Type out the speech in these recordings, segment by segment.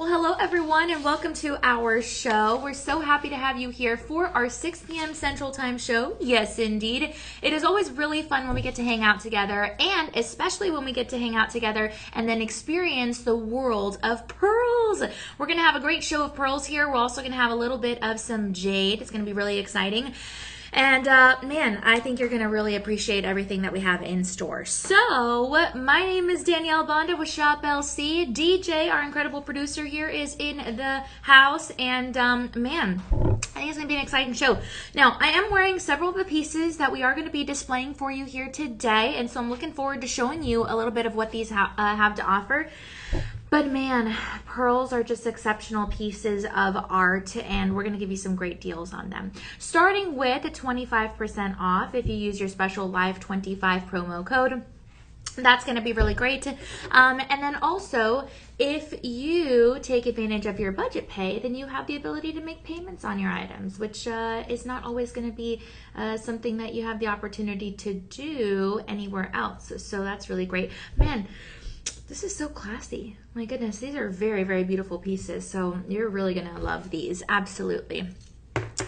Well, hello everyone and welcome to our show. We're so happy to have you here for our 6 p.m. Central Time show. Yes, indeed. It is always really fun when we get to hang out together, and especially when we get to hang out together and then experience the world of pearls. We're going to have a great show of pearls here. We're also going to have a little bit of some jade. It's going to be really exciting. And man, I think you're going to really appreciate everything that we have in store. So, my name is Danielle Banda with Shop LC. DJ, our incredible producer here, is in the house. And man, I think it's going to be an exciting show. Now, I am wearing several of the pieces that we are going to be displaying for you here today. And so I'm looking forward to showing you a little bit of what these have to offer. But man, pearls are just exceptional pieces of art, and we're going to give you some great deals on them. Starting with 25% off if you use your special Live25 promo code. That's going to be really great. And then also, if you take advantage of your budget pay, then you have the ability to make payments on your items, which is not always going to be something that you have the opportunity to do anywhere else. So that's really great. Man, this is so classy. My goodness, these are very, very beautiful pieces. So you're really going to love these. Absolutely.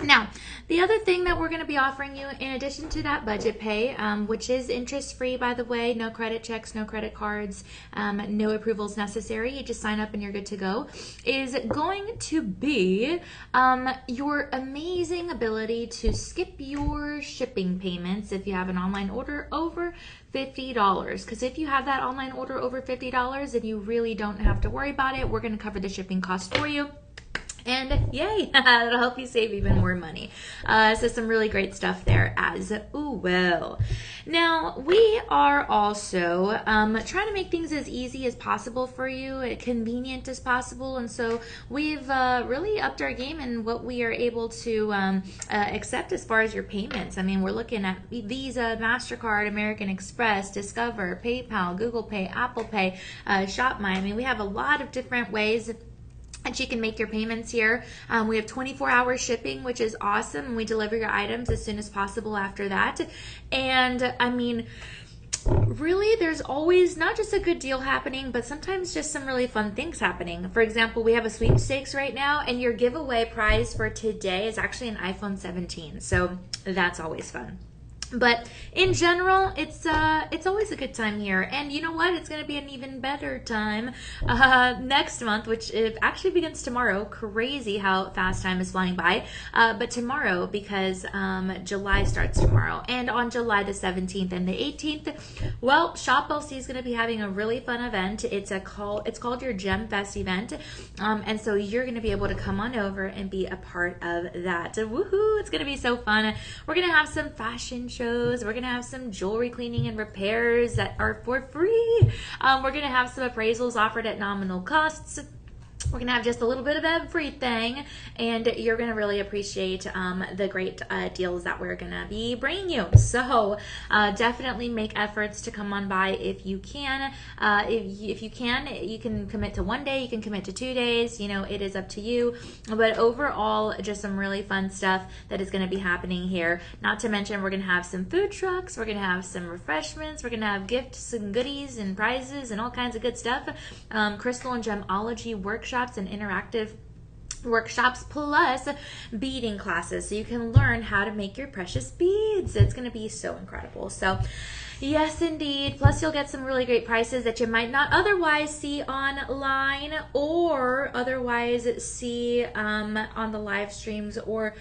Now, the other thing that we're going to be offering you in addition to that budget pay, which is interest-free, by the way, no credit checks, no credit cards, no approvals necessary, you just sign up and you're good to go, is going to be your amazing ability to skip your shipping payments if you have an online order over $50. Because if you have that online order over $50, then you really don't have to worry about it. We're going to cover the shipping cost for you. And yay, that'll help you save even more money. So some really great stuff there as well. Now, we are also trying to make things as easy as possible for you, convenient as possible. And so we've really upped our game in what we are able to accept as far as your payments. I mean, we're looking at Visa, MasterCard, American Express, Discover, PayPal, Google Pay, Apple Pay, ShopMy. I mean, we have a lot of different ways and you can make your payments here. We have 24-hour shipping, which is awesome. We deliver your items as soon as possible after that. And I mean, really, there's always not just a good deal happening, but sometimes just some really fun things happening. For example, we have a sweepstakes right now, and your giveaway prize for today is actually an iPhone 17. So that's always fun. But in general, it's always a good time here. And you know what? It's going to be an even better time next month, which it actually begins tomorrow. Crazy how fast time is flying by. But tomorrow, because July starts tomorrow. And on July the 17th and the 18th, well, Shop LC is going to be having a really fun event. It's called your Gem Fest event. And so you're going to be able to come on over and be a part of that. Woohoo! It's going to be so fun. We're going to have some fashion shows. We're going to have some jewelry cleaning and repairs that are for free. We're going to have some appraisals offered at nominal costs. We're going to have just a little bit of everything, and you're going to really appreciate the great deals that we're going to be bringing you. So definitely make efforts to come on by if you can. If you can commit to 1 day, you can commit to 2 days. You know, it is up to you. But overall, just some really fun stuff that is going to be happening here. Not to mention, we're going to have some food trucks. We're going to have some refreshments. We're going to have gifts and goodies and prizes and all kinds of good stuff. Crystal and gemology workshops and interactive workshops, plus beading classes, so you can learn how to make your precious beads. It's going to be so incredible. So yes, indeed. Plus, you'll get some really great prices that you might not otherwise see online or otherwise see on the live streams or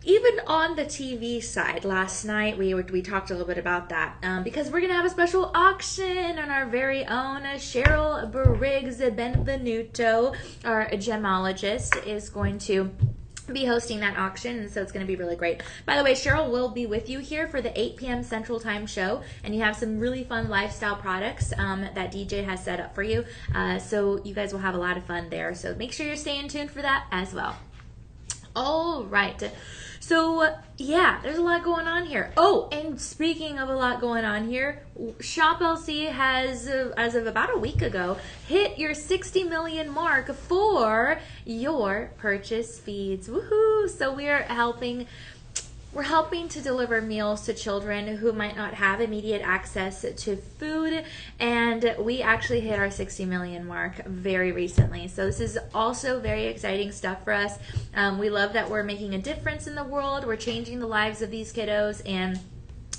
even on the TV side. Last night we talked a little bit about that because we're gonna have a special auction, and our very own Cheryl Briggs Benvenuto, our gemologist, is going to be hosting that auction, and so it's going to be really great. By the way, Cheryl will be with you here for the 8 p.m. Central Time show, and you have some really fun lifestyle products that DJ has set up for you, so you guys will have a lot of fun there. So make sure you're staying tuned for that as well. All right. So yeah, there's a lot going on here. Oh, and speaking of a lot going on here, Shop LC has, as of about a week ago, hit your 60 million mark for your purchase feeds. Woohoo! So we are helping we're helping to deliver meals to children who might not have immediate access to food, and we actually hit our 60 million mark very recently. So this is also very exciting stuff for us. We love that we're making a difference in the world. We're changing the lives of these kiddos, and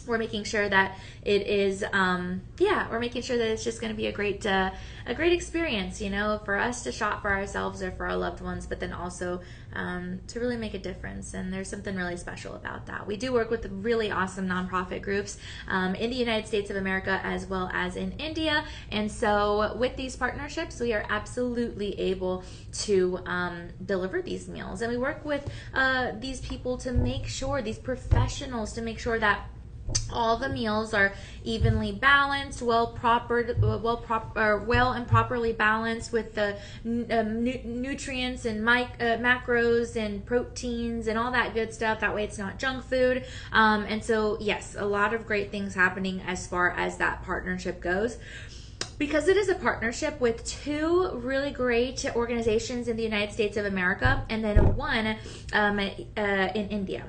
we're making sure that it is, we're making sure that it's just going to be a great experience, you know, for us to shop for ourselves or for our loved ones, but then also to really make a difference. And there's something really special about that. We do work with really awesome nonprofit groups in the United States of America as well as in India. And so with these partnerships, we are absolutely able to deliver these meals. And we work with these people to make sure, these professionals, to make sure that all the meals are evenly balanced, well and properly balanced with the nutrients and macros and proteins and all that good stuff. That way it's not junk food. And so, yes, a lot of great things happening as far as that partnership goes. Because it is a partnership with two really great organizations in the United States of America, and then one in India.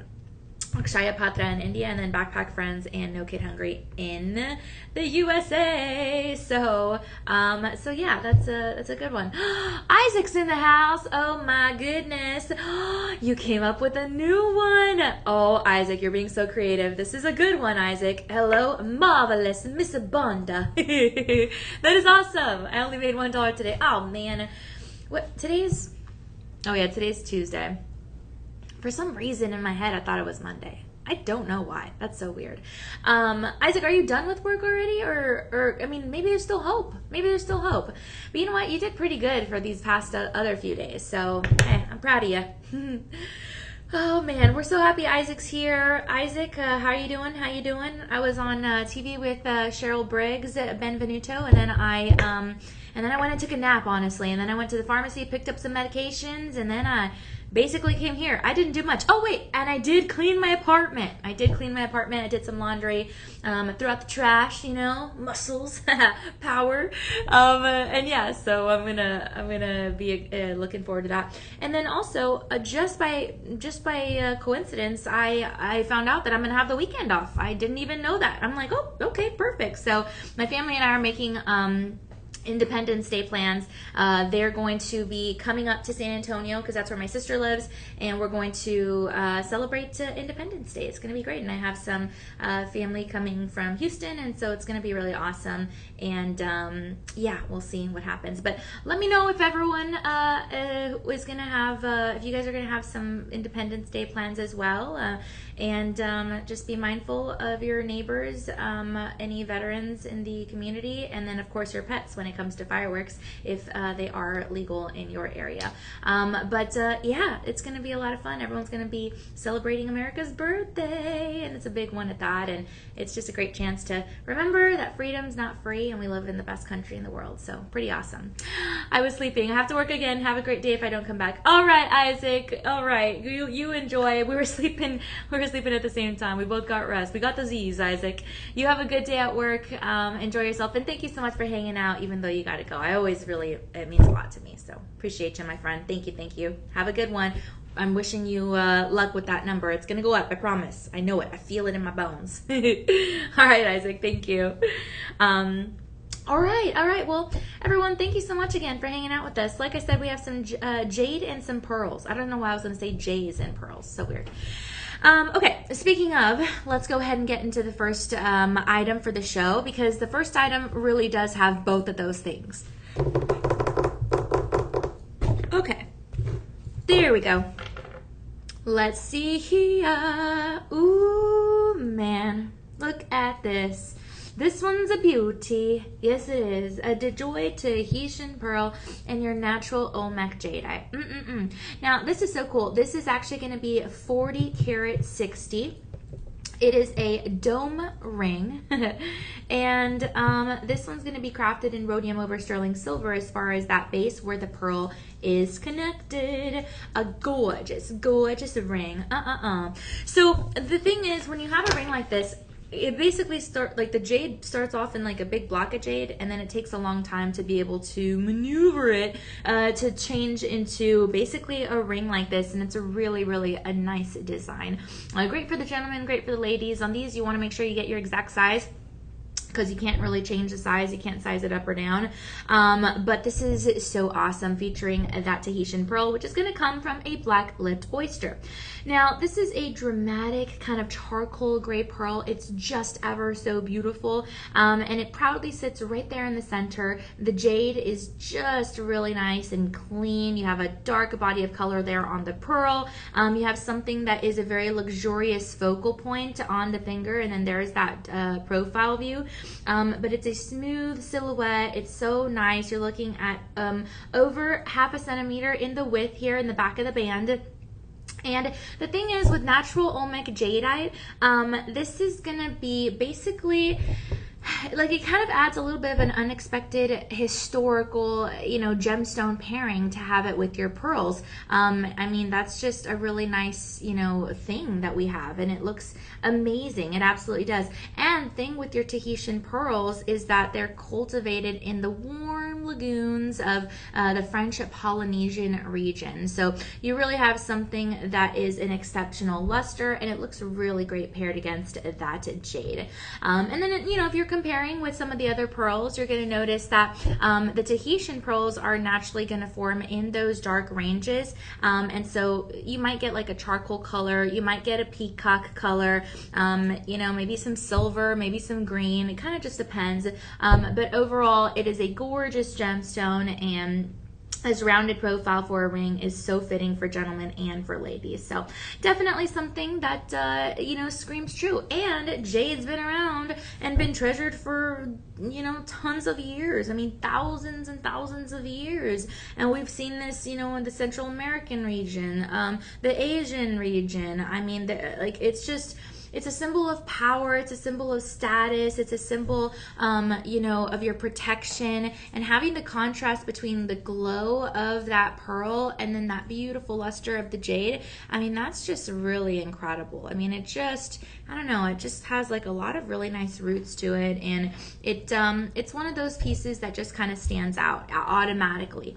Akshaya Patra in India, and then Backpack Friends and No Kid Hungry in the USA. So yeah, that's a good one. Isaac's in the house. Oh my goodness. You came up with a new one. Oh, Isaac, you're being so creative. This is a good one, Isaac. Hello, marvelous Miss Banda. That is awesome. I only made $1 today. Oh man. Today's Tuesday. For some reason in my head, I thought it was Monday. I don't know why. That's so weird. Isaac, are you done with work already? Or I mean, maybe there's still hope. But you know what? You did pretty good for these past other few days. So, I'm proud of you. Oh man, we're so happy Isaac's here. Isaac, how are you doing? I was on TV with Cheryl Briggs at Benvenuto, and then I went and took a nap, honestly. And then I went to the pharmacy, picked up some medications, and then I basically came here. I didn't do much. Oh wait, and I did clean my apartment. I did some laundry, threw out the trash, you know, muscles, power. And yeah, so I'm gonna be looking forward to that. And then also, just by coincidence, I found out that I'm gonna have the weekend off. I didn't even know that. I'm like, oh, okay, perfect. So my family and I are making Independence Day plans. They're going to be coming up to San Antonio because that's where my sister lives, and we're going to celebrate Independence Day. It's going to be great, and I have some family coming from Houston, and so it's going to be really awesome. And yeah, we'll see what happens. But let me know if everyone is going to have, if you guys are going to have some Independence Day plans as well. And just be mindful of your neighbors, any veterans in the community, and then of course your pets when it comes to fireworks if they are legal in your area. But yeah, it's going to be a lot of fun. Everyone's going to be celebrating America's birthday, and it's a big one at that, and it's just a great chance to remember that freedom's not free and we live in the best country in the world. So pretty awesome. I was sleeping. I have to work again. Have a great day if I don't come back. All right, Isaac. All right. You enjoy. We were sleeping at the same time. We both got rest. We got the Z's, Isaac. You have a good day at work. Enjoy yourself. And thank you so much for hanging out, even though you got to go. It means a lot to me. So appreciate you, my friend. Thank you. Have a good one. I'm wishing you luck with that number. It's going to go up. I promise. I know it. I feel it in my bones. All right, Isaac. Thank you. All right. Well, everyone, thank you so much again for hanging out with us. Like I said, we have some jade and some pearls. I don't know why I was going to say jays and pearls. So weird. Okay, speaking of, let's go ahead and get into the first item for the show, because the first item really does have both of those things. Okay, there we go. Let's see here. Ooh, man, look at this. This one's a beauty. Yes, it is. A DeJoy Tahitian pearl and your natural Olmec jadeite. Now, this is so cool. This is actually going to be 40 karat 60. It is a dome ring, and this one's going to be crafted in rhodium over sterling silver as far as that base where the pearl is connected. A gorgeous ring. So the thing is, when you have a ring like this, it basically like the jade starts off in like a big block of jade, and then it takes a long time to be able to maneuver it to change into basically a ring like this, and it's a really a nice design. Great for the gentlemen, great for the ladies. On these, you want to make sure you get your exact size, because you can't really change the size. You can't size it up or down. But this is so awesome, featuring that Tahitian pearl, which is going to come from a black-lipped oyster. Now, this is a dramatic kind of charcoal gray pearl. It's just ever so beautiful, and it proudly sits right there in the center. The jade is just really nice and clean. You have a dark body of color there on the pearl. You have something that is a very luxurious focal point on the finger, and then there's that profile view. But it's a smooth silhouette. It's so nice. You're looking at over 1/2 centimeter in the width here in the back of the band. And the thing is, with natural Olmec jadeite, this is gonna be basically, like, it kind of adds a little bit of an unexpected historical, gemstone pairing to have it with your pearls. I mean, that's just a really nice, thing that we have, and it looks amazing. It absolutely does. And thing with your Tahitian pearls is that they're cultivated in the warm lagoons of the French Polynesian region. So you really have something that is an exceptional luster, and it looks really great paired against that jade. And then, if you're comparing with some of the other pearls, you're going to notice that the Tahitian pearls are naturally going to form in those dark ranges, and so you might get like a charcoal color, you might get a peacock color, maybe some silver, maybe some green. It kind of just depends, but overall it is a gorgeous gemstone, and this rounded profile for a ring is so fitting for gentlemen and for ladies. So definitely something that, screams true. And jade's been around and been treasured for, tons of years. I mean, thousands and thousands of years. And we've seen this, in the Central American region, the Asian region. I mean, it's a symbol of power. It's a symbol of status. It's a symbol, of your protection. And having the contrast between the glow of that pearl and then that beautiful luster of the jade, I mean, that's just really incredible. I mean, it just has like a lot of really nice roots to it. And it's one of those pieces that just kind of stands out automatically.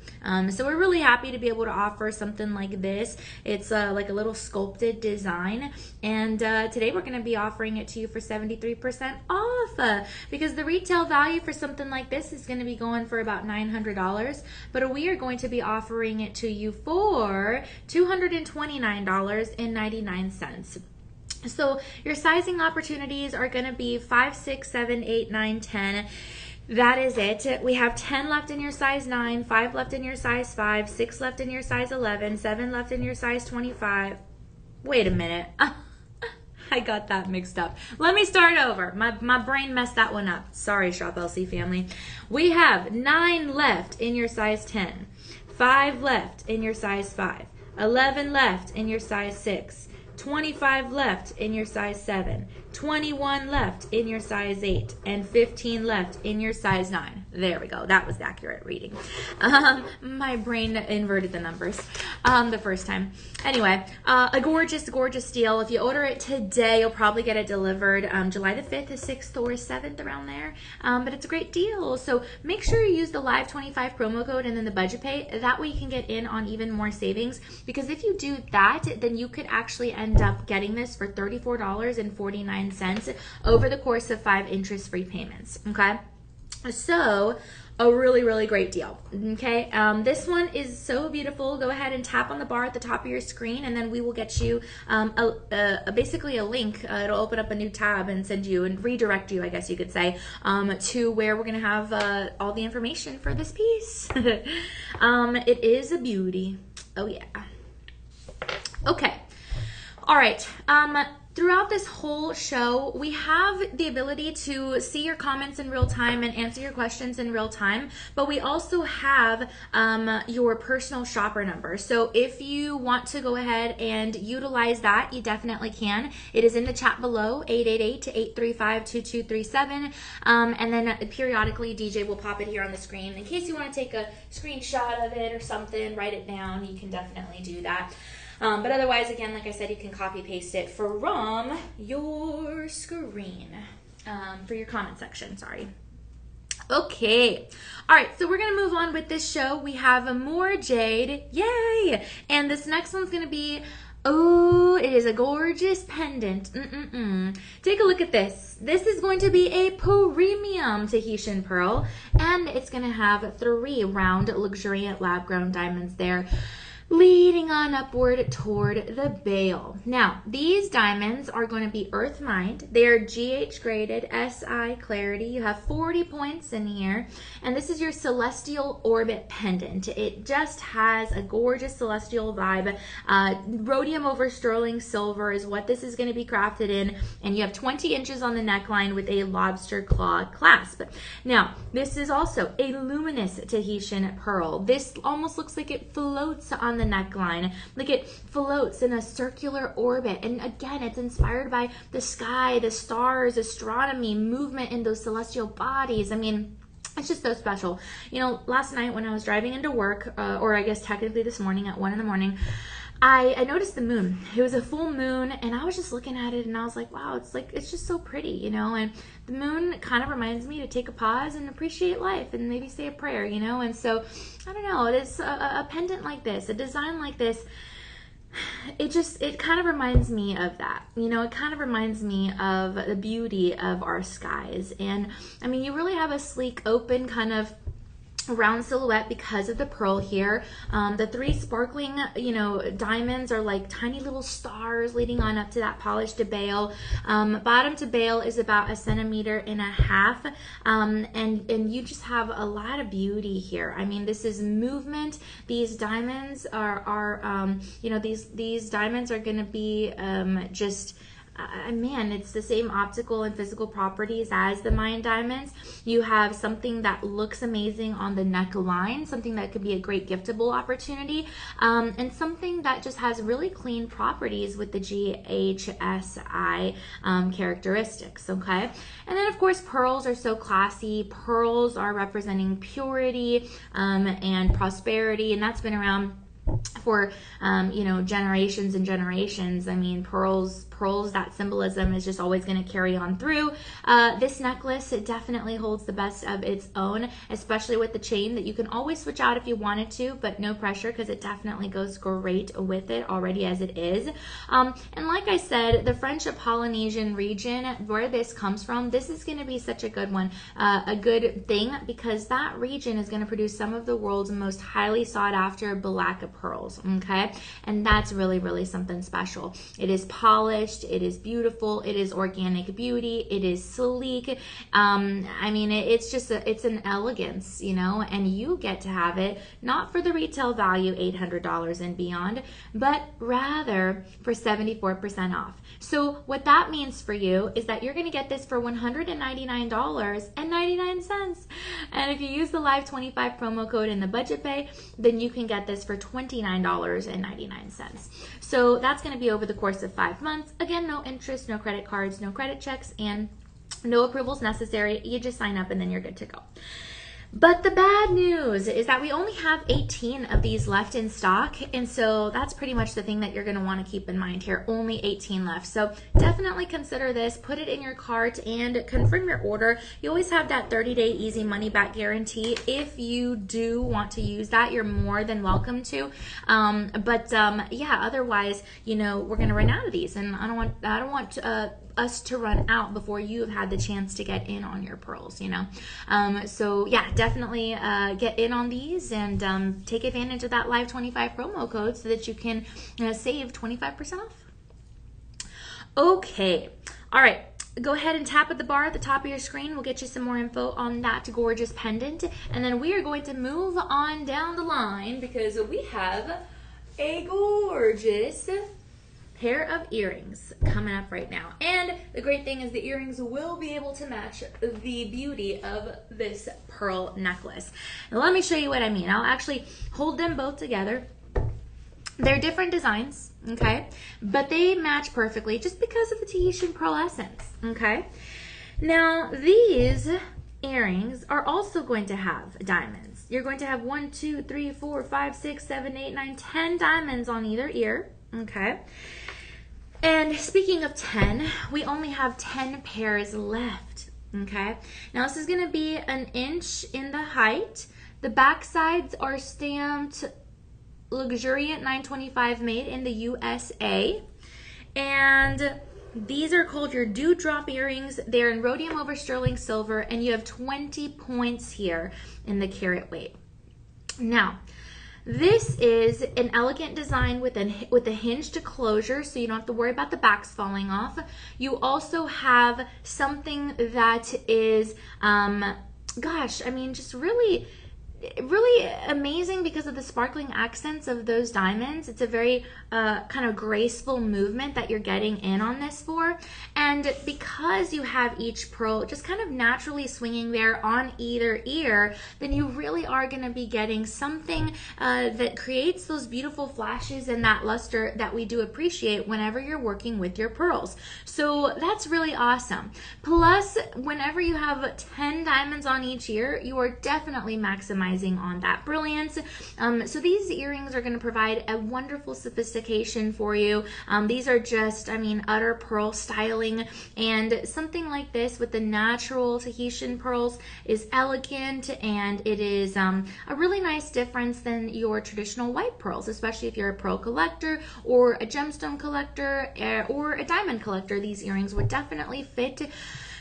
So we're really happy to be able to offer something like this. It's like a little sculpted design. And today we're going to be offering it to you for 73% off, because the retail value for something like this is going to be going for about $900, but we are going to be offering it to you for $229.99. So your sizing opportunities are going to be 5, 6, 7, 8, 9, 10. That is it. We have 10 left in your size 9, 5 left in your size 5, 6 left in your size 11, 7 left in your size 25. Wait a minute. I got that mixed up. Let me start over. My brain messed that one up. Sorry, Shop LC family. We have 9 left in your size 10, 5 left in your size 5, 11 left in your size 6, 25 left in your size 7, 21 left in your size 8, and 15 left in your size 9. There we go. That was accurate reading. My brain inverted the numbers the first time. Anyway, a gorgeous, gorgeous deal. If you order it today, you'll probably get it delivered July the 5th, the 6th, or 7th, around there. But it's a great deal. So make sure you use the Live25 promo code and then the budget pay. That way you can get in on even more savings. Because if you do that, then you could actually end up getting this for $34.49 over the course of 5 interest-free payments. Okay, so a really, really great deal. Okay, this one is so beautiful. Go ahead and tap on the bar at the top of your screen, and then we will get you basically a link. It'll open up a new tab and send you and redirect you, I guess you could say, to where we're gonna have all the information for this piece. It is a beauty. Oh yeah. Okay. All right. Throughout this whole show, we have the ability to see your comments in real time and answer your questions in real time, but we also have your personal shopper number. So if you want to go ahead and utilize that, you definitely can. It is in the chat below, 888-835-2237, and then periodically DJ will pop it here on the screen. In case you want to take a screenshot of it or something, write it down, you can definitely do that. But otherwise, again, like I said, you can copy paste it from your screen, for your comment section, sorry. Okay. All right, so we're going to move on with this show. We have more jade. Yay! And this next one's going to be, oh, it is a gorgeous pendant. Take a look at this. This is going to be a premium Tahitian pearl, and it's going to have 3 round, luxuriant lab-grown diamonds there, leading on upward toward the bail. Now, these diamonds are going to be earth mined. They are GH graded, SI clarity. You have 40 points in here, and this is your celestial orbit pendant. It just has a gorgeous celestial vibe. Rhodium over sterling silver is what this is going to be crafted in, and you have 20 inches on the neckline with a lobster claw clasp. Now, this is also a luminous Tahitian pearl. This almost looks like it floats on the neckline, like it floats in a circular orbit, and again, it's inspired by the sky, the stars, astronomy, movement in those celestial bodies. I mean, it's just so special. You know, last night when I was driving into work, or I guess technically this morning at 1 in the morning, I noticed the moon. It was a full moon, and I was just looking at it, and I was like, wow, it's just so pretty, you know. And the moon kind of reminds me to take a pause and appreciate life, and maybe say a prayer, you know. And so, I don't know, it's a pendant like this, a design like this. It kind of reminds me of that, you know. It kind of reminds me of the beauty of our skies. And I mean, you really have a sleek, open kind of round silhouette because of the pearl here. The 3 sparkling, you know, diamonds are like tiny little stars leading on up to that polished bail. Bottom to bail is about 1.5 centimeters, and you just have a lot of beauty here. I mean, this is movement. These diamonds are you know, these diamonds are going to be just man, it's the same optical and physical properties as the mined diamonds. You have something that looks amazing on the neckline, something that could be a great giftable opportunity, and something that just has really clean properties with the GHSI characteristics, okay? And then, of course, pearls are so classy. Pearls are representing purity and prosperity, and that's been around for you know, generations and generations. I mean, pearls, that symbolism is just always going to carry on through. This necklace, it definitely holds the best of its own, especially with the chain that you can always switch out if you wanted to, but no pressure, because it definitely goes great with it already as it is. And like I said, the French Polynesian region where this comes from, this is going to be such a good one, a good thing, because that region is going to produce some of the world's most highly sought after black pearls, okay? And that's really, really something special. It is polished, it is beautiful, it is organic beauty, it is sleek. I mean, it's just it's an elegance, you know, and you get to have it not for the retail value, $800 and beyond, but rather for 74% off. So what that means for you is that you're going to get this for $199.99. And if you use the Live 25 promo code in the budget pay, then you can get this for $29.99. So that's going to be over the course of 5 months. Again, no interest, no credit cards, no credit checks, and no approvals necessary. You just sign up and then you're good to go. But the bad news is that we only have 18 of these left in stock, and so that's pretty much the thing that you're going to want to keep in mind here. Only 18 left. So definitely consider this, put it in your cart, and confirm your order. You always have that 30-day easy money back guarantee. If you do want to use that, you're more than welcome to. Yeah, otherwise, you know, we're going to run out of these, and I don't want us to run out before you have had the chance to get in on your pearls, you know. So yeah, definitely get in on these and take advantage of that Live 25 promo code so that you can save 25% off. Okay, all right. Go ahead and tap at the bar at the top of your screen. We'll get you some more info on that gorgeous pendant, and then we are going to move on down the line because we have a gorgeous pair of earrings coming up right now. And the great thing is the earrings will be able to match the beauty of this pearl necklace. Now let me show you what I mean. I'll actually hold them both together. They're different designs, okay? But they match perfectly just because of the Tahitian pearl essence, okay? Now these earrings are also going to have diamonds. You're going to have 1, 2, 3, 4, 5, 6, 7, 8, 9, 10 diamonds on either ear. Okay. And speaking of 10, we only have 10 pairs left. Okay. Now this is going to be an inch in the height. The back sides are stamped Luxuriant 925 made in the USA. And these are called your dewdrop earrings. They're in rhodium over sterling silver, and you have 20 points here in the carat weight. Now, this is an elegant design with a hinged closure, so you don't have to worry about the backs falling off. You also have something that is, gosh, I mean, just really amazing because of the sparkling accents of those diamonds. It's a very kind of graceful movement that you're getting in on this for. And because you have each pearl just kind of naturally swinging there on either ear, then you really are going to be getting something that creates those beautiful flashes and that luster that we do appreciate whenever you're working with your pearls. So that's really awesome. Plus, whenever you have 10 diamonds on each ear, you are definitely maximizing on that brilliance. So these earrings are going to provide a wonderful sophistication for you. These are just, I mean, utter pearl styling, and something like this with the natural Tahitian pearls is elegant, and it is a really nice difference than your traditional white pearls, especially if you're a pearl collector or a gemstone collector or a diamond collector. These earrings would definitely fit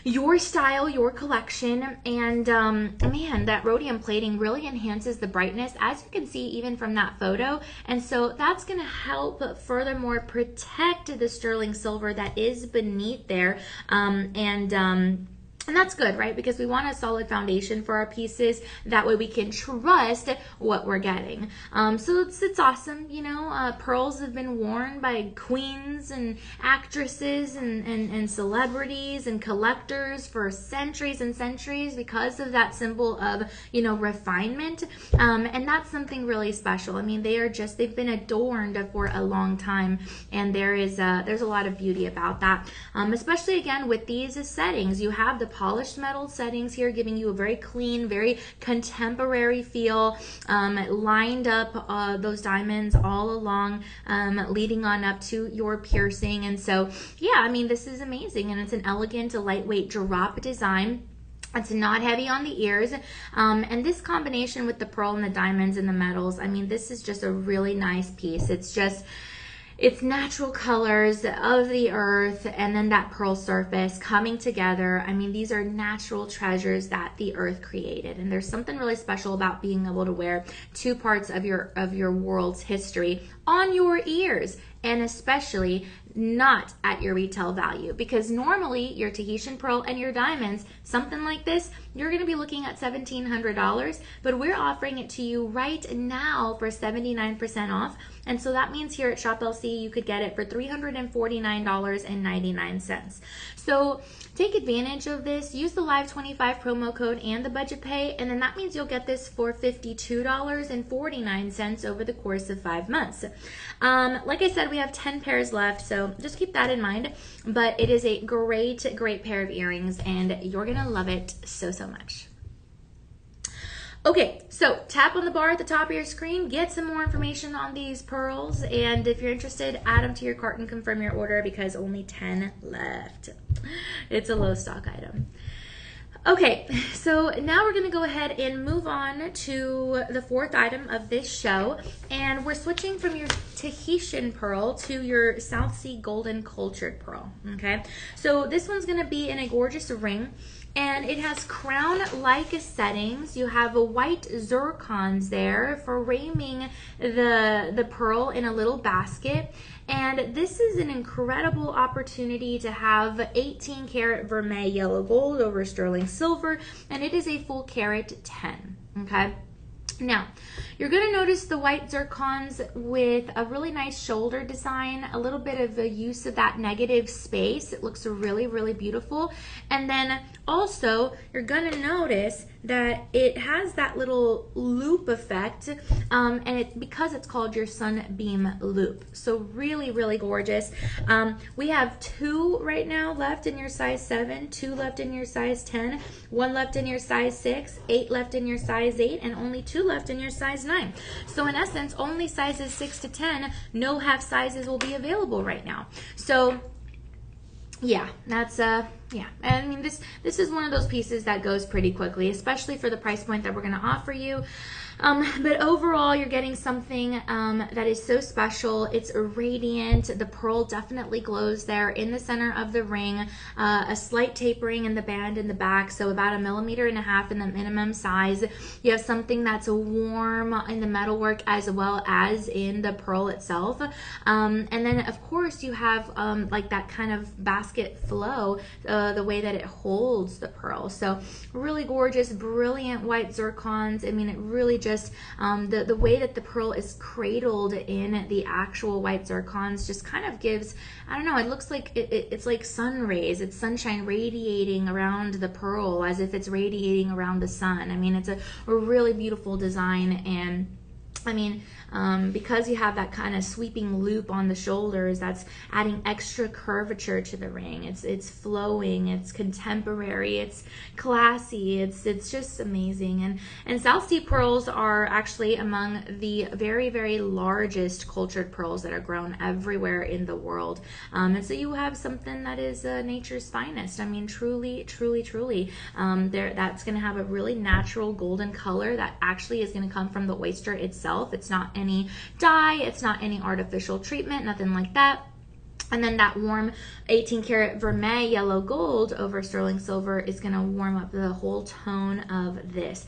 your style, your collection, and man, that rhodium plating really enhances the brightness, as you can see even from that photo. And so that's going to help furthermore protect the sterling silver that is beneath there, and that's good, right? Because we want a solid foundation for our pieces. That way we can trust what we're getting. So it's awesome. You know, pearls have been worn by queens and actresses and celebrities and collectors for centuries and centuries because of that symbol of, you know, refinement. And that's something really special. I mean, they've been adorned for a long time, and there's a lot of beauty about that. Especially again with these settings, you have the polished metal settings here, giving you a very clean, very contemporary feel, lined up those diamonds all along, leading on up to your piercing. And so, yeah, I mean, this is amazing, and it's an elegant, lightweight drop design. It's not heavy on the ears, and this combination with the pearl and the diamonds and the metals, I mean, this is just a really nice piece. It's natural colors of the earth and then that pearl surface coming together. I mean, these are natural treasures that the earth created. And there's something really special about being able to wear two parts of your world's history on your ears, and especially not at your retail value, because normally your Tahitian pearl and your diamonds, something like this, you're going to be looking at $1,700, but we're offering it to you right now for 79% off. And so that means here at Shop LC, you could get it for $349.99. So take advantage of this. Use the Live25 promo code and the budget pay, and then that means you'll get this for $52.49 over the course of 5 months. Like I said, we have 10 pairs left, so just keep that in mind. But it is a great pair of earrings, and you're going to love it so much. Okay, so tap on the bar at the top of your screen, get some more information on these pearls, and if you're interested, add them to your cart and confirm your order because only 10 left. It's a low stock item. Okay, so now we're going to go ahead and move on to the fourth item of this show, and we're switching from your Tahitian pearl to your South Sea Golden Cultured Pearl, okay? So this one's going to be in a gorgeous ring, and it has crown-like settings. You have a white zircons there framing the pearl in a little basket. And this is an incredible opportunity to have 18 karat vermeil yellow gold over sterling silver, and it is a full carat 10, okay? Now, you're going to notice the white zircons with a really nice shoulder design, a little bit of a use of that negative space. It looks really beautiful. And then also, you're going to notice that it has that little loop effect, and because it's called your sunbeam loop. So really, really gorgeous. We have 2 right now left in your size 7, 2 left in your size 10, 1 left in your size 6, 8 left in your size 8, and only 2 left in your size 9. So in essence, only sizes 6 to 10, no half sizes will be available right now. So yeah, that's yeah, I mean, this is one of those pieces that goes pretty quickly, especially for the price point that we're going to offer you. But overall, you're getting something that is so special. It's radiant. The pearl definitely glows there in the center of the ring. A slight tapering in the band in the back, so about 1.5 millimeters in the minimum size. You have something that's warm in the metalwork as well as in the pearl itself. And then, of course, you have like that kind of basket flow, the way that it holds the pearl. So really gorgeous, brilliant white zircons. I mean, it really just the way that the pearl is cradled in the actual white zircons just kind of gives, I don't know, it looks like it's like sun rays. It's sunshine radiating around the pearl as if it's radiating around the sun. I mean, it's a really beautiful design. And I mean, because you have that kind of sweeping loop on the shoulders, that's adding extra curvature to the ring. It's flowing, it's contemporary, it's classy, it's just amazing. And South Sea pearls are actually among the very, very largest cultured pearls that are grown everywhere in the world. And so you have something that is nature's finest. I mean, truly, truly, truly. That's going to have a really natural golden color that actually is going to come from the oyster itself. It's not any dye, it's not any artificial treatment, nothing like that. And then that warm 18 karat vermeil yellow gold over sterling silver is going to warm up the whole tone of this.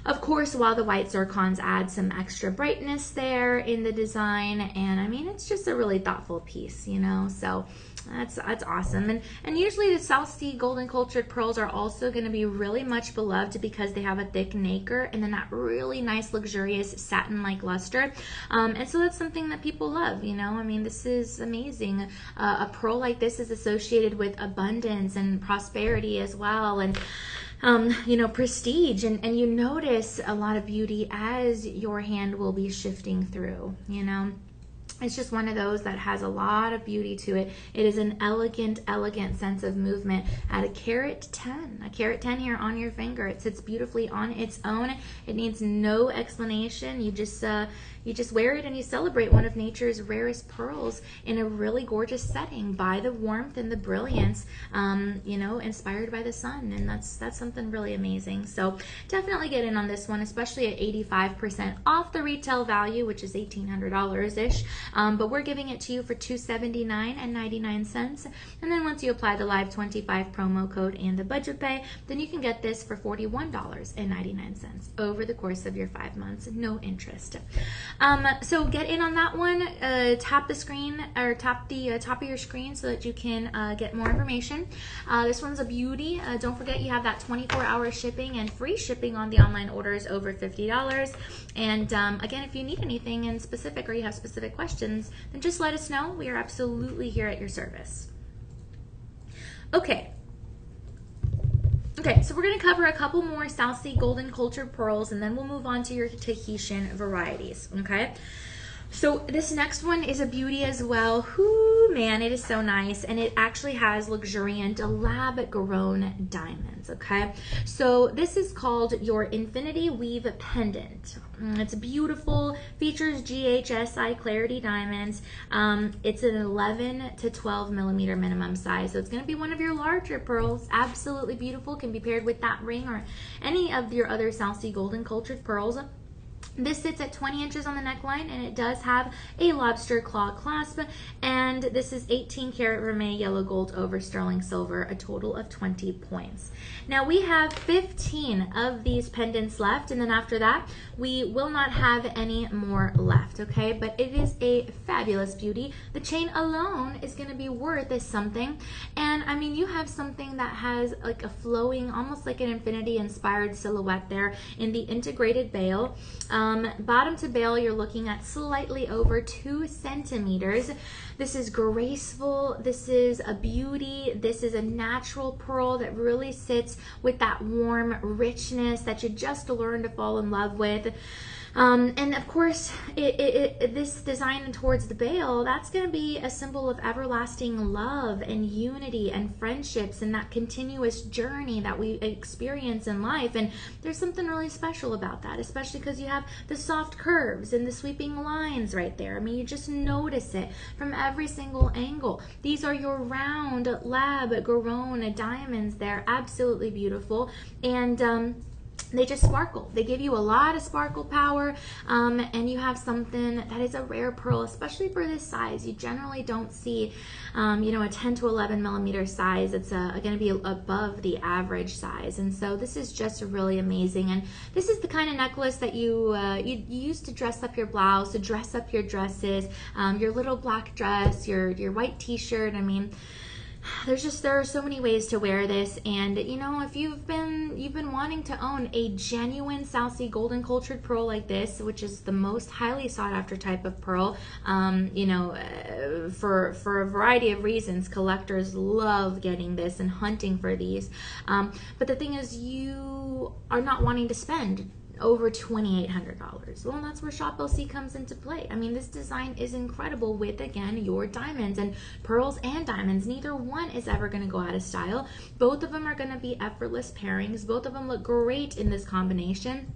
Of course, while the white zircons add some extra brightness there in the design, and I mean, it's just a really thoughtful piece, you know, so that's awesome. And usually the South Sea golden cultured pearls are also going to be really much beloved because they have a thick nacre and then that really nice luxurious satin-like luster. And so that's something that people love, you know. I mean, this is amazing. A pearl like this is associated with abundance and prosperity as well, and you know, prestige, and you notice a lot of beauty as your hand will be shifting through, you know. It's just one of those that has a lot of beauty to it. It is an elegant, elegant sense of movement at a carat 10. A carat 10 here on your finger. It sits beautifully on its own. It needs no explanation. You just wear it and you celebrate one of nature's rarest pearls in a really gorgeous setting by the warmth and the brilliance, you know, inspired by the sun. And that's something really amazing. So definitely get in on this one, especially at 85% off the retail value, which is $1,800-ish. But we're giving it to you for $279.99. And then once you apply the Live 25 promo code and the budget pay, then you can get this for $41.99 over the course of your 5 months, no interest. So get in on that one. Tap the screen or tap the top of your screen so that you can get more information. This one's a beauty. Don't forget you have that 24-hour shipping and free shipping on the online orders over $50. And again, if you need anything in specific or you have specific questions, then just let us know. We are absolutely here at your service. Okay, so we're going to cover a couple more South Sea golden cultured pearls, and then we'll move on to your Tahitian varieties, okay? So this next one is a beauty as well. Whoo, man, it is so nice. And it actually has luxuriant lab-grown diamonds, okay? So this is called your Infinity Weave Pendant. It's beautiful, features GHSI Clarity diamonds. It's an 11 to 12 millimeter minimum size. So it's going to be one of your larger pearls. Absolutely beautiful. Can be paired with that ring or any of your other South Sea golden cultured pearls. This sits at 20 inches on the neckline, and it does have a lobster claw clasp, and this is 18 karat vermeil yellow gold over sterling silver, a total of 20 points. Now we have 15 of these pendants left, and then after that we will not have any more left, okay? But it is a fabulous beauty. The chain alone is going to be worth something, and I mean, you have something that has like a flowing, almost like an infinity inspired silhouette there in the integrated bail. Bottom to bail, you're looking at slightly over 2 centimeters. This is graceful. This is a beauty. This is a natural pearl that really sits with that warm richness that you just learned to fall in love with. And of course, this design towards the bail, that's going to be a symbol of everlasting love and unity and friendships and that continuous journey that we experience in life. And there's something really special about that, especially because you have the soft curves and the sweeping lines right there. I mean, you just notice it from every single angle. These are your round lab-grown diamonds. They're absolutely beautiful. And they just sparkle. They give you a lot of sparkle power, and you have something that is a rare pearl, especially for this size. You generally don't see, a 10 to 11 millimeter size. It's going to be above the average size, and so this is just really amazing. And this is the kind of necklace that you use to dress up your blouse, to dress up your dresses, your little black dress, your white T-shirt. I mean, there are so many ways to wear this. And if you've been wanting to own a genuine South Sea golden cultured pearl like this, which is the most highly sought after type of pearl, for a variety of reasons, collectors love getting this and hunting for these, but the thing is, you are not wanting to spend over $2,800. Well, that's where Shop LC comes into play. I mean, this design is incredible with, again, your diamonds, and pearls and diamonds. Neither one is ever going to go out of style. Both of them are going to be effortless pairings. Both of them look great in this combination.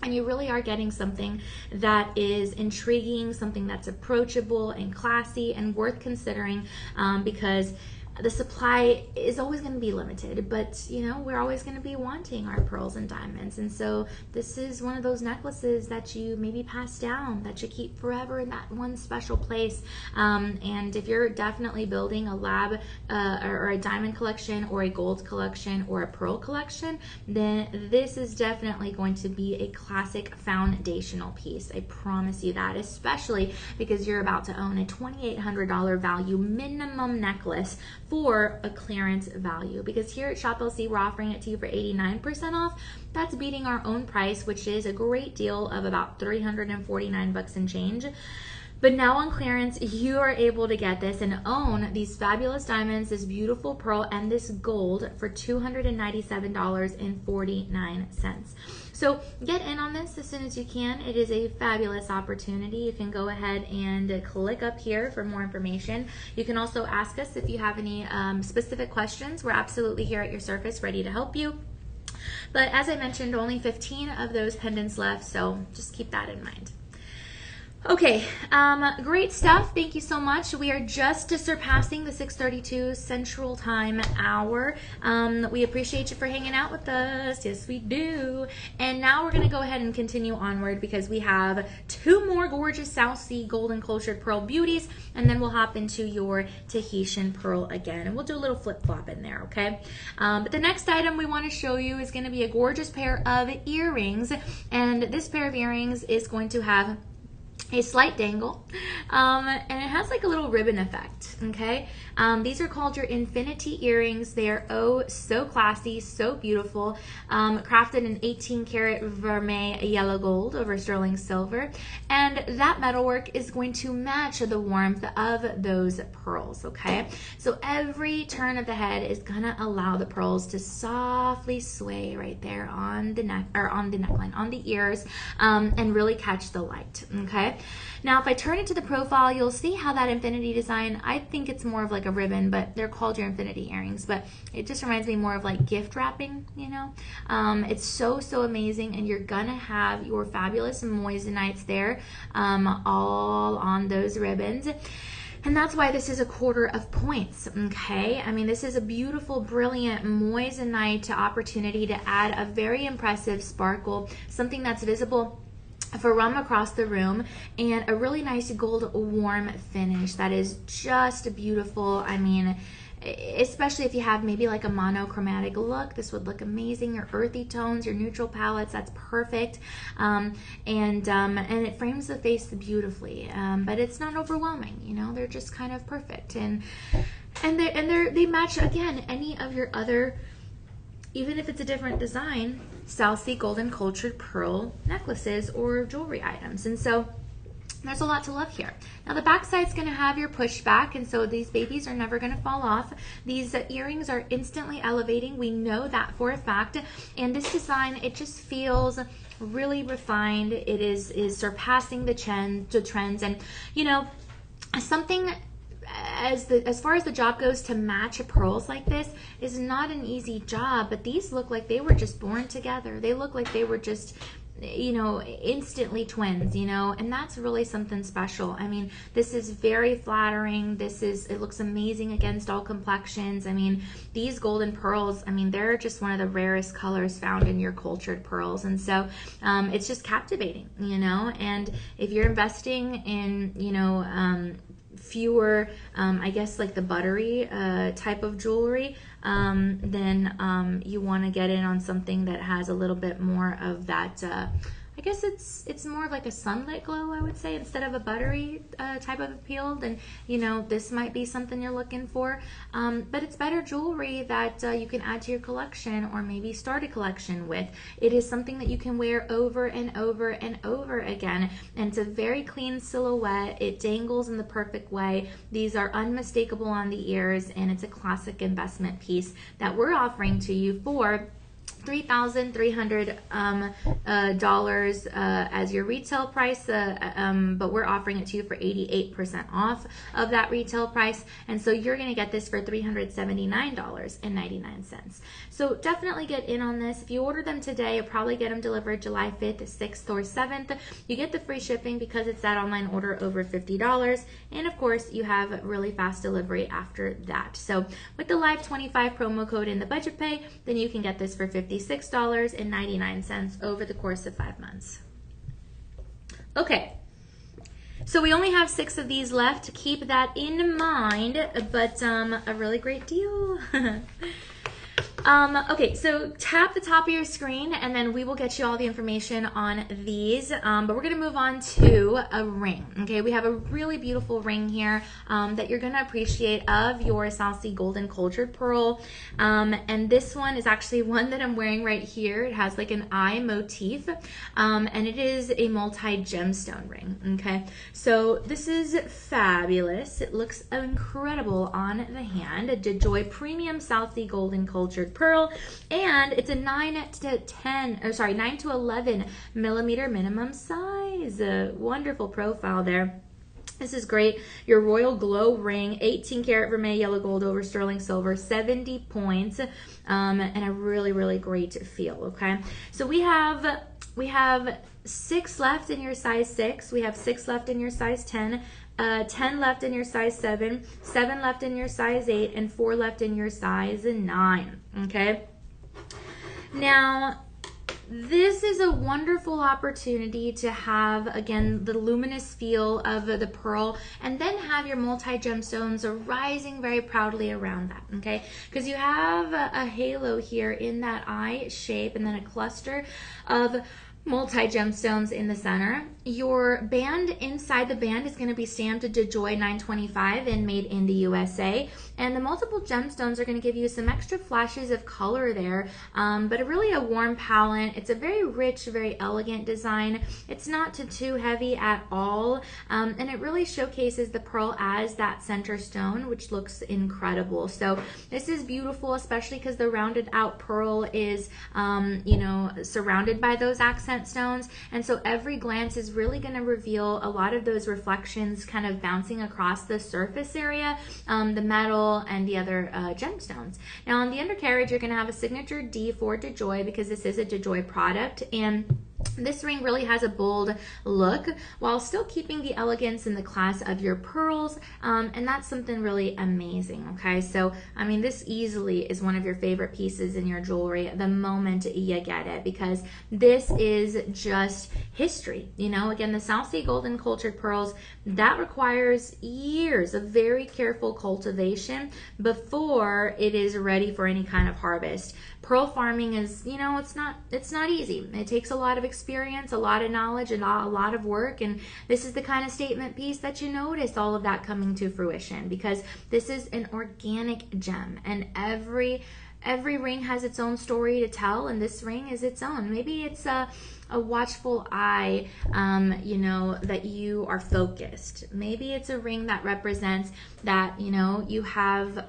And you really are getting something that is intriguing, something that's approachable and classy and worth considering, because the supply is always going to be limited, but we're always going to be wanting our pearls and diamonds. And so this is one of those necklaces that you maybe pass down, that you keep forever in that one special place. And if you're definitely building a lab or a diamond collection or a gold collection or a pearl collection, then this is definitely going to be a classic foundational piece. I promise you that, especially because you're about to own a $2,800 value minimum necklace for a clearance value, because here at Shop LC we're offering it to you for 89% off. That's beating our own price, which is a great deal of about $349 and change. But now on clearance, you are able to get this and own these fabulous diamonds, this beautiful pearl, and this gold for $297.49. So get in on this as soon as you can. It is a fabulous opportunity. You can go ahead and click up here for more information. You can also ask us if you have any specific questions. We're absolutely here at your service, ready to help you. But as I mentioned, only 15 of those pendants left, so just keep that in mind. Okay, great stuff. Thank you so much. We are just surpassing the 6:32 Central Time hour. We appreciate you for hanging out with us. Yes, we do. And now we're going to go ahead and continue onward, because we have 2 more gorgeous South Sea golden cultured pearl beauties, and then we'll hop into your Tahitian pearl again, and we'll do a little flip-flop in there, okay? But the next item we want to show you is going to be a gorgeous pair of earrings, and this pair of earrings is going to have a slight dangle, and it has like a little ribbon effect, okay? These are called your infinity earrings. They are oh so classy, so beautiful, crafted in 18 karat vermeil yellow gold over sterling silver, and that metalwork is going to match the warmth of those pearls, okay? So every turn of the head is gonna allow the pearls to softly sway right there on the neck, or on the neckline, on the ears, and really catch the light, okay? Now, if I turn it to the profile, you'll see how that infinity design, I think it's more of like a ribbon, but they're called your infinity earrings, but it just reminds me more of like gift wrapping, It's so amazing, and you're gonna have your fabulous moissanites there, all on those ribbons. And that's why this is a quarter of points, okay? I mean, this is a beautiful, brilliant moissanite opportunity to add a very impressive sparkle, something that's visible from across the room, and a really nice gold warm finish that is just beautiful. I mean, especially if you have maybe like a monochromatic look, this would look amazing. Your earthy tones, your neutral palettes, that's perfect. And it frames the face beautifully, but it's not overwhelming, they're just kind of perfect. And they match, again, any of your other even if it's a different design, South Sea golden cultured pearl necklaces or jewelry items. And so there's a lot to love here. Now the back side's going to have your pushback, and so these babies are never going to fall off. These earrings are instantly elevating. We know that for a fact. And this design, it just feels really refined. It is surpassing the trends, and you know, something as far as the job goes to match pearls like this is not an easy job, but these look like they were just born together. They look like they were just, you know, instantly twins, you know, and that's really something special. I mean, this is very flattering. It looks amazing against all complexions. I mean, these golden pearls, I mean, they're just one of the rarest colors found in your cultured pearls. And so it's just captivating, you know, and if you're investing in, you know, fewer, I guess like the buttery type of jewelry, then you want to get in on something that has a little bit more of that, I guess it's more of like a sunlit glow, I would say, instead of a buttery type of appeal. Then, you know, this might be something you're looking for. But it's better jewelry that you can add to your collection, or maybe start a collection with. It is something that you can wear over and over and over again. And it's a very clean silhouette. It dangles in the perfect way. These are unmistakable on the ears, and it's a classic investment piece that we're offering to you for $3,300 as your retail price, but we're offering it to you for 88% off of that retail price, and so you're going to get this for $379.99. So definitely get in on this. If you order them today, you'll probably get them delivered July 5th, 6th, or 7th. You get the free shipping because it's that online order over $50, and of course you have really fast delivery after that. So with the Live 25 promo code in the budget pay, then you can get this for $56.99 over the course of 5 months. Okay, so we only have 6 of these left. Keep that in mind, but a really great deal. Okay, so tap the top of your screen and then we will get you all the information on these, but we're going to move on to a ring. Okay, we have a really beautiful ring here that you're going to appreciate of your South Sea golden cultured pearl, and this one is actually one that I'm wearing right here. It has like an eye motif, and it is a multi-gemstone ring. Okay, so this is fabulous. It looks incredible on the hand. A DeJoy premium South Sea golden cultured pearl, and it's a 9 to 11 millimeter minimum size. A wonderful profile there. This is great. Your royal glow ring, 18 karat vermeil yellow gold over sterling silver, 70 points, and a really, really great feel. Okay, so we have 6 left in your size 6. We have 6 left in your size 10. 10 left in your size 7, 7 left in your size 8, and 4 left in your size 9. Okay, now this is a wonderful opportunity to have, again, the luminous feel of the pearl, and then have your multi-gemstones rising very proudly around that. Okay, because you have a halo here in that eye shape, and then a cluster of multi-gemstones in the center. Your band, inside the band, is going to be stamped DeJoy 925 and made in the USA. And the multiple gemstones are going to give you some extra flashes of color there, but really a warm palette. It's a very rich, very elegant design. It's not too heavy at all, and it really showcases the pearl as that center stone, which looks incredible. So this is beautiful, especially because the rounded out pearl is, you know, surrounded by those accent stones, and so every glance is really going to reveal a lot of those reflections kind of bouncing across the surface area, the metal and the other gemstones. Now on the undercarriage, you're going to have a signature D for DeJoy because this is a DeJoy product, and this ring really has a bold look while still keeping the elegance and the class of your pearls, and that's something really amazing. Okay, so I mean, this easily is one of your favorite pieces in your jewelry the moment you get it, because this is just history. You know, again, the South Sea golden cultured pearls, that requires years of very careful cultivation before it is ready for any kind of harvest. Pearl farming is, you know, it's not easy. It takes a lot of experience, a lot of knowledge, and a lot of work, and this is the kind of statement piece that you notice all of that coming to fruition, because this is an organic gem, and every every ring has its own story to tell, and this ring is its own. Maybe it's a watchful eye, you know, that you are focused. Maybe it's a ring that represents that, you know, you have,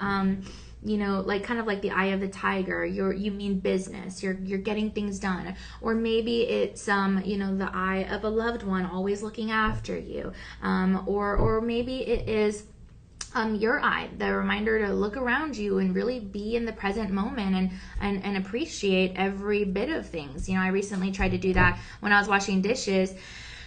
you know, like kind of like the eye of the tiger. You mean business. You're getting things done. Or maybe it's you know, the eye of a loved one, always looking after you. Or maybe it is your eye, the reminder to look around you and really be in the present moment and appreciate every bit of things. You know, I recently tried to do that when I was washing dishes.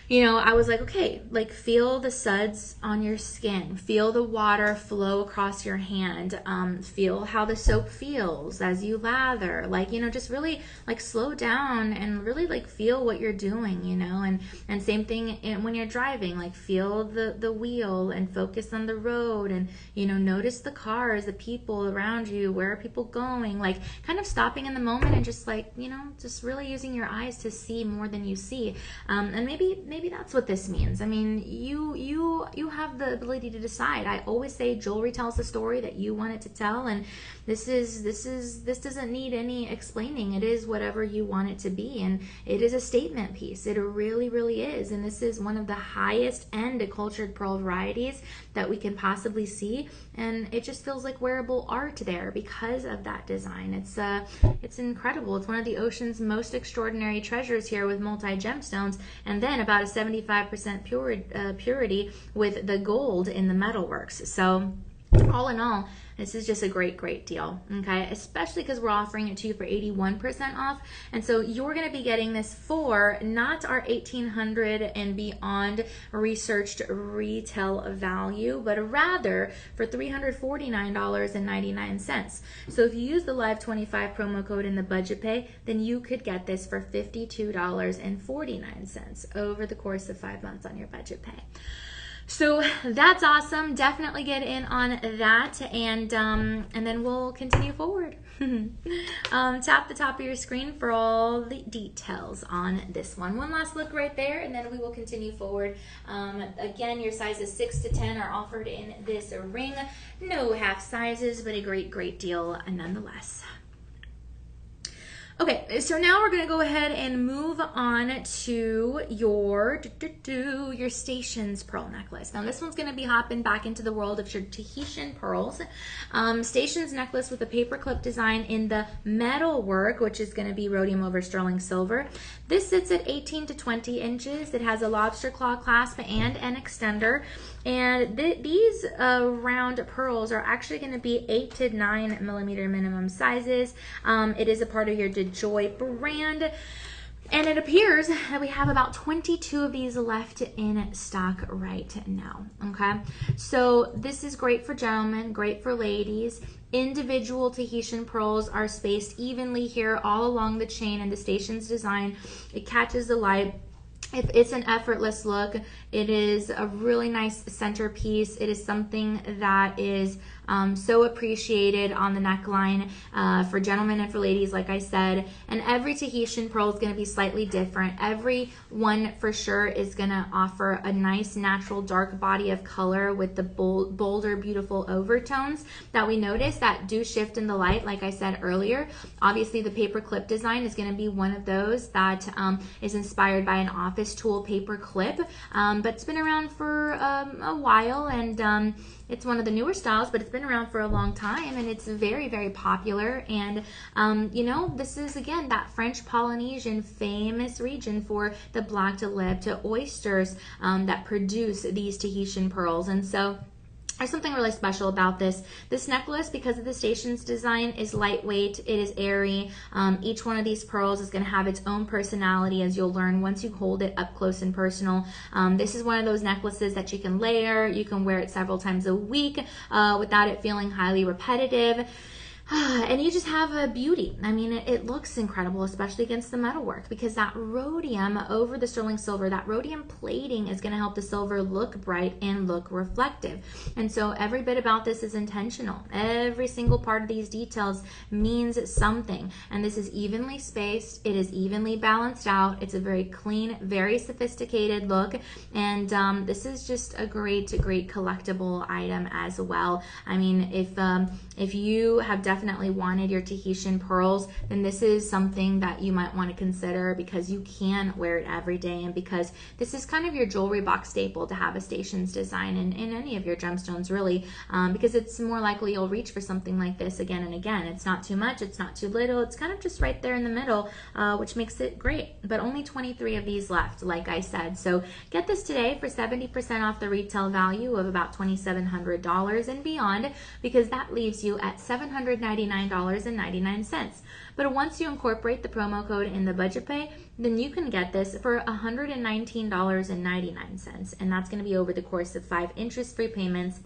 You know, I was like, okay, like feel the suds on your skin, feel the water flow across your hand, feel how the soap feels as you lather, like, you know, just really like slow down and really like feel what you're doing, you know, and same thing when you're driving, like feel the wheel and focus on the road and, you know, notice the cars, the people around you, where are people going, like kind of stopping in the moment and just like, you know, just really using your eyes to see more than you see. And maybe that's what this means. I mean, you have the ability to decide. I always say jewelry tells the story that you want it to tell, and this doesn't need any explaining. It is whatever you want it to be, and it is a statement piece. It really, really is. And this is one of the highest end cultured pearl varieties that we can possibly see, and it just feels like wearable art there because of that design. It's incredible. It's one of the ocean's most extraordinary treasures here with multi gemstones, and then about a 75% purity with the gold in the metalworks. So all in all, this is just a great deal, okay? Especially because we're offering it to you for 81% off. And so you're going to be getting this for not our $1,800 and beyond researched retail value, but rather for $349.99. So if you use the Live25 promo code in the budget pay, then you could get this for $52.49 over the course of 5 months on your budget pay. So that's awesome. Definitely get in on that, and then we'll continue forward. Tap the top of your screen for all the details on this one. One last look right there, and then we will continue forward. Again, your sizes 6 to 10 are offered in this ring. No half sizes, but a great deal nonetheless. Okay, so now we're going to go ahead and move on to your Stations pearl necklace. Now this one's going to be hopping back into the world of your Tahitian pearls. Stations necklace with a paperclip design in the metal work, which is going to be rhodium over sterling silver. This sits at 18 to 20 inches. It has a lobster claw clasp and an extender. And these round pearls are actually going to be 8 to 9 millimeter minimum sizes. It is a part of your Joy brand, and it appears that we have about 22 of these left in stock right now. Okay, so this is great for gentlemen, great for ladies. Individual Tahitian pearls are spaced evenly here all along the chain, and the Stations design, it catches the light. It's an effortless look. It is a really nice centerpiece. It is something that is so appreciated on the neckline for gentlemen and for ladies, like I said. And every Tahitian pearl is going to be slightly different. Every one for sure is going to offer a nice natural dark body of color with the bolder, beautiful overtones that we notice that do shift in the light, like I said earlier. Obviously, the paper clip design is going to be one of those that is inspired by an office tool paper clip, but it's been around for a while, and it's one of the newer styles, but it's been around for a long time, and it's very popular. And you know, this is again that French Polynesian famous region for the black-lipped oysters that produce these Tahitian pearls. And so there's something really special about this necklace because of the Stations design is lightweight, it is airy. Each one of these pearls is going to have its own personality, as you'll learn once you hold it up close and personal. This is one of those necklaces that you can layer, you can wear it several times a week without it feeling highly repetitive. And you just have a beauty. I mean, it looks incredible, especially against the metalwork, because that rhodium over the sterling silver, that rhodium plating is going to help the silver look bright and look reflective. And so every bit about this is intentional. Every single part of these details means something. And this is evenly spaced. It is evenly balanced out. It's a very clean, very sophisticated look. And this is just a great collectible item as well. I mean, if you have definitely definitely wanted your Tahitian pearls, then this is something that you might want to consider, because you can wear it every day, and because this is kind of your jewelry box staple to have a Stations design in any of your gemstones, really, because it's more likely you'll reach for something like this again and again. It's not too much, it's not too little, it's kind of just right there in the middle, which makes it great. But only 23 of these left, like I said. So get this today for 70% off the retail value of about $2,700 and beyond, because that leaves you at $799.99. But once you incorporate the promo code in the budget pay, then you can get this for $119.99, and that's going to be over the course of 5 interest-free payments.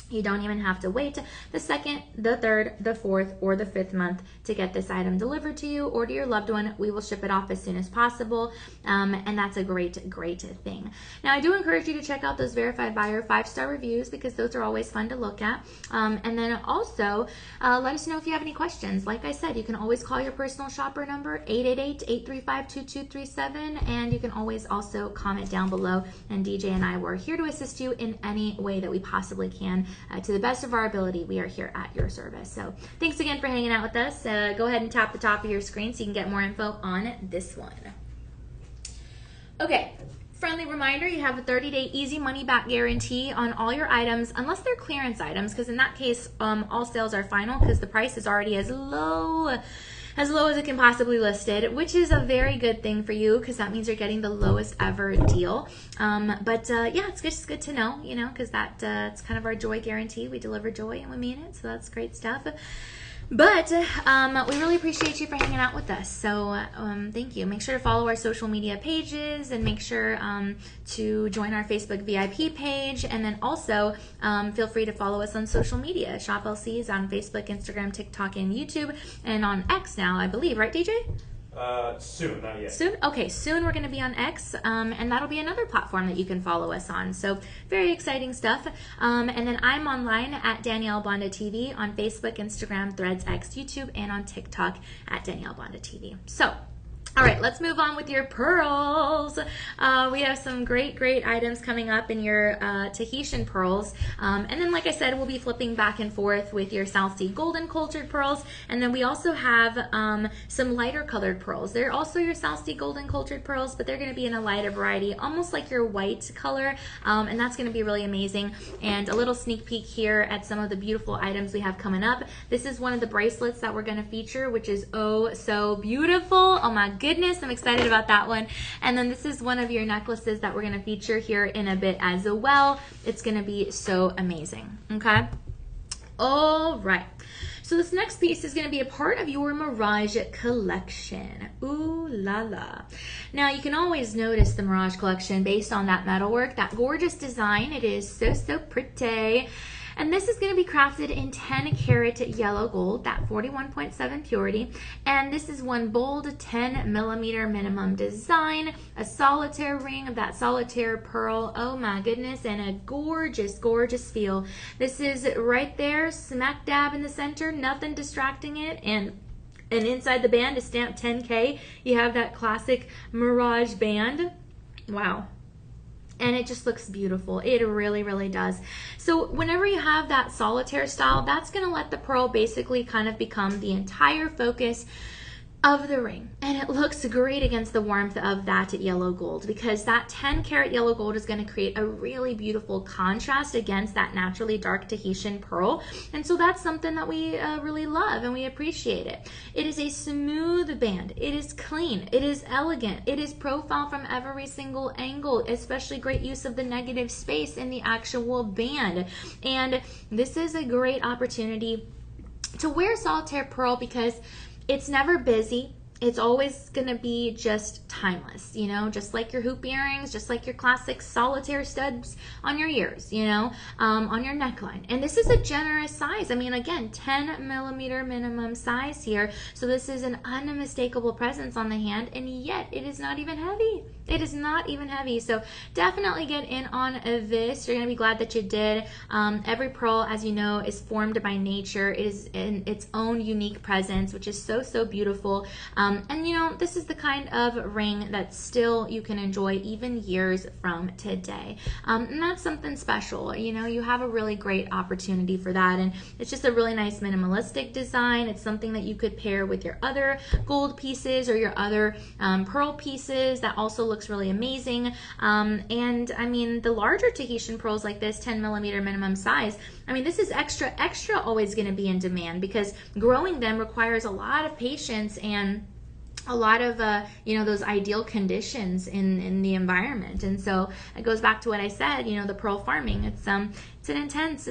You don't even have to wait the second, the third, the fourth, or the fifth month to get this item delivered to you or to your loved one. We will ship it off as soon as possible, and that's a great, great thing. Now, I do encourage you to check out those verified buyer 5-star reviews, because those are always fun to look at. And then also, let us know if you have any questions. Like I said, you can always call your personal shopper number, 888-835-2237, and you can always also comment down below, and DJ and I were here to assist you in any way that we possibly can. To the best of our ability, we are here at your service. So thanks again for hanging out with us. Go ahead and tap the top of your screen so you can get more info on this one. Okay, friendly reminder, you have a 30-day easy money back guarantee on all your items, unless they're clearance items, because in that case, all sales are final, because the price is already as low as it can possibly listed, which is a very good thing for you, because that means you're getting the lowest ever deal. Yeah, it's just good to know, because it's kind of our joy guarantee. We deliver joy and we mean it, so that's great stuff. But we really appreciate you for hanging out with us. So thank you. Make sure to follow our social media pages, and make sure to join our Facebook VIP page. And then also feel free to follow us on social media. Shop LC is on Facebook, Instagram, TikTok, and YouTube, and on X now, I believe. Right, DJ? Soon, not yet. Soon? Okay, soon we're going to be on X, and that'll be another platform that you can follow us on. So very exciting stuff. And then I'm online at Danielle Banda TV on Facebook, Instagram, Threads, X, YouTube, and on TikTok at Danielle Banda TV. So, all right, let's move on with your pearls. We have some great, great items coming up in your Tahitian pearls. And then, like I said, we'll be flipping back and forth with your South Sea golden cultured pearls. And then we also have some lighter colored pearls. They're also your South Sea golden cultured pearls, but they're going to be in a lighter variety, almost like your white color. And that's going to be really amazing. And a little sneak peek here at some of the beautiful items we have coming up. This is one of the bracelets that we're going to feature, which is oh so beautiful. Oh my goodness, I'm excited about that one. And then this is one of your necklaces that we're going to feature here in a bit as well. It's going to be so amazing. Okay. All right. So this next piece is going to be a part of your Mirage collection. Ooh la la. Now you can always notice the Mirage collection based on that metalwork, that gorgeous design. It is so, so pretty. And this is going to be crafted in 10 karat yellow gold, that 41.7 purity. And this is one bold 10 millimeter minimum design, a solitaire ring of that solitaire pearl. Oh my goodness, and a gorgeous, gorgeous feel. This is right there, smack dab in the center, nothing distracting it. And inside the band is stamped 10K. You have that classic Mirage band. Wow. And it just looks beautiful. It really, really does. So whenever you have that solitaire style, that's going to let the pearl basically kind of become the entire focus of the ring. And it looks great against the warmth of that yellow gold, because that 10 karat yellow gold is going to create a really beautiful contrast against that naturally dark Tahitian pearl. And so that's something that we really love and we appreciate it. It is a smooth band. It is clean. It is elegant. It is profile from every single angle, especially great use of the negative space in the actual band. And this is a great opportunity to wear solitaire pearl, because it's never busy. It's always going to be just timeless, just like your hoop earrings, just like your classic solitaire studs on your ears, on your neckline. And this is a generous size. I mean, again, 10 millimeter minimum size here. So this is an unmistakable presence on the hand, and yet it is not even heavy. It is not even heavy, so definitely get in on this. You're going to be glad that you did. Every pearl, as you know, is formed by nature. It is in its own unique presence, which is so, so beautiful. And you know, this is the kind of ring that still you can enjoy even years from today. And that's something special. You know, you have a really great opportunity for that. And it's just a really nice minimalistic design. It's something that you could pair with your other gold pieces or your other pearl pieces that also looks really amazing. And I mean, the larger Tahitian pearls like this, 10 millimeter minimum size, I mean, this is extra always going to be in demand because growing them requires a lot of patience and a lot of you know, those ideal conditions in the environment. And so it goes back to what I said, you know, the pearl farming, it's an intense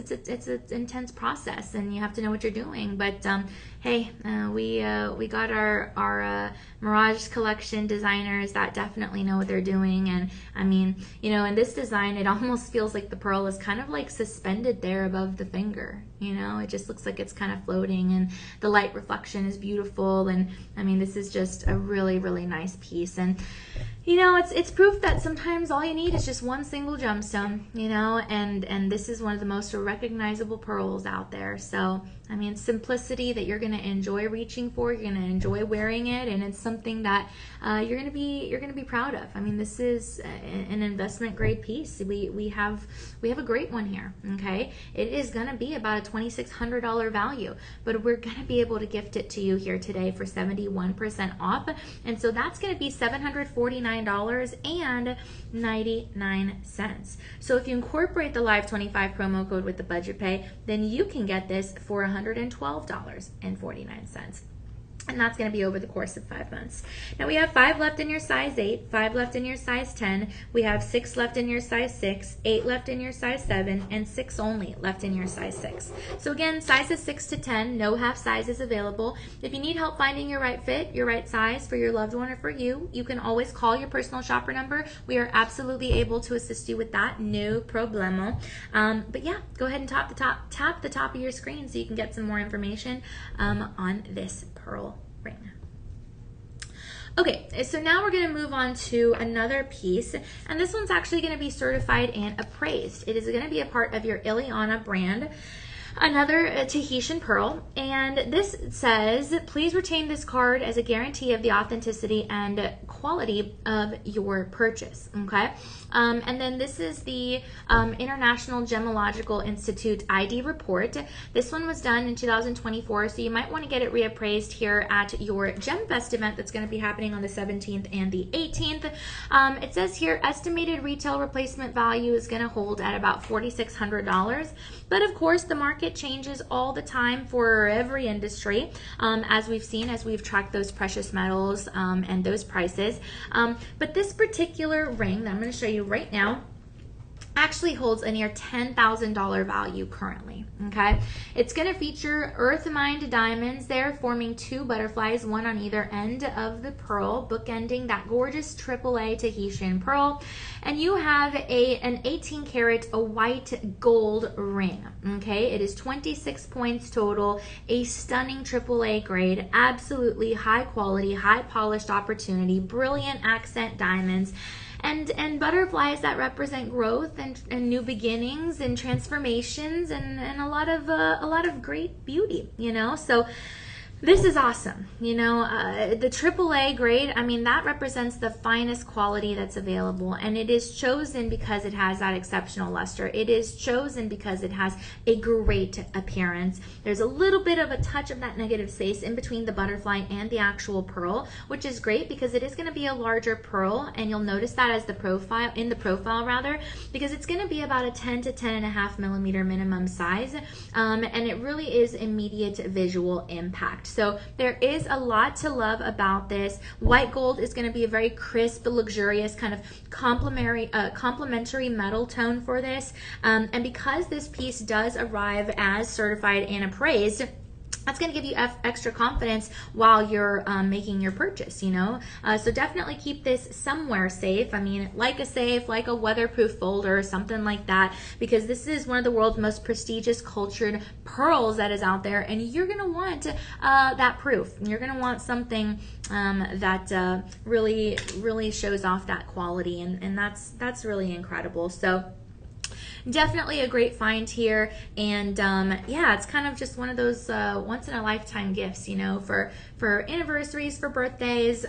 process, and you have to know what you're doing. But hey, we got our Mirage collection designers that definitely know what they're doing. And I mean, you know, in this design, it almost feels like the pearl is kind of like suspended there above the finger. You know, it just looks like it's kind of floating, and the light reflection is beautiful. And I mean, this is just a really, really nice piece. And you know, it's proof that sometimes all you need is just one single gemstone, you know, and this is one of the most recognizable pearls out there. So, I mean, simplicity that you're going to enjoy reaching for, you're going to enjoy wearing it, and it's something that you're going to be proud of. I mean, this is an investment grade piece. We have a great one here, okay? It is going to be about a $2,600 value, but we're going to be able to gift it to you here today for 71% off. And so that's going to be $749.99. So if you incorporate the Live 25 promo code with the budget pay, then you can get this for $112.49. And that's going to be over the course of 5 months. Now we have 5 left in your size 8, 5 left in your size 10. We have 6 left in your size 6, 8 left in your size 7, and 6 only left in your size 6. So again, sizes 6 to 10, no half sizes available. If you need help finding your right fit, your right size for your loved one or for you, you can always call your personal shopper number. We are absolutely able to assist you with that, no problemo. But yeah, go ahead and tap the top of your screen so you can get some more information on this pearl ring. Okay, so now we're going to move on to another piece, and this one's actually going to be certified and appraised. It is going to be a part of your Ileana brand, another Tahitian pearl, and this says, please retain this card as a guarantee of the authenticity and quality of your purchase, okay? And then this is the International Gemological Institute ID report. This one was done in 2024, so you might want to get it reappraised here at your GemFest event that's going to be happening on the 17th and the 18th. It says here, estimated retail replacement value is going to hold at about $4,600, but of course the market changes all the time for every industry, as we've seen, as we've tracked those precious metals and those prices. But this particular ring that I'm going to show you right now actually holds a near $10,000 value currently, okay? It's going to feature earth-mined diamonds there, forming 2 butterflies, one on either end of the pearl, bookending that gorgeous AAA Tahitian pearl. And you have an 18 karat, a white gold ring, okay? It is 26 points total, a stunning AAA grade, absolutely high quality, high polished opportunity, brilliant accent diamonds, and butterflies that represent growth and new beginnings and transformations and a lot of great beauty, you know. So this is awesome, you know. The AAA grade, I mean, that represents the finest quality that's available, and it is chosen because it has that exceptional luster. It is chosen because it has a great appearance. There's a little bit of a touch of that negative space in between the butterfly and the actual pearl, which is great because it is going to be a larger pearl, and you'll notice that as the profile, because it's going to be about a 10 to 10.5 millimeter minimum size, and it really is immediate visual impact. So there is a lot to love about this. White gold is going to be a very crisp, luxurious, kind of complementary metal tone for this. And because this piece does arrive as certified and appraised, that's going to give you extra confidence while you're making your purchase, you know. So definitely keep this somewhere safe. I mean, like a safe, like a weatherproof folder, something like that, because this is one of the world's most prestigious cultured pearls that is out there, and you're going to want that proof. You're going to want something that really shows off that quality, and that's really incredible. So definitely a great find here, and yeah, it's kind of just one of those once in a lifetime gifts, you know, for anniversaries, for birthdays,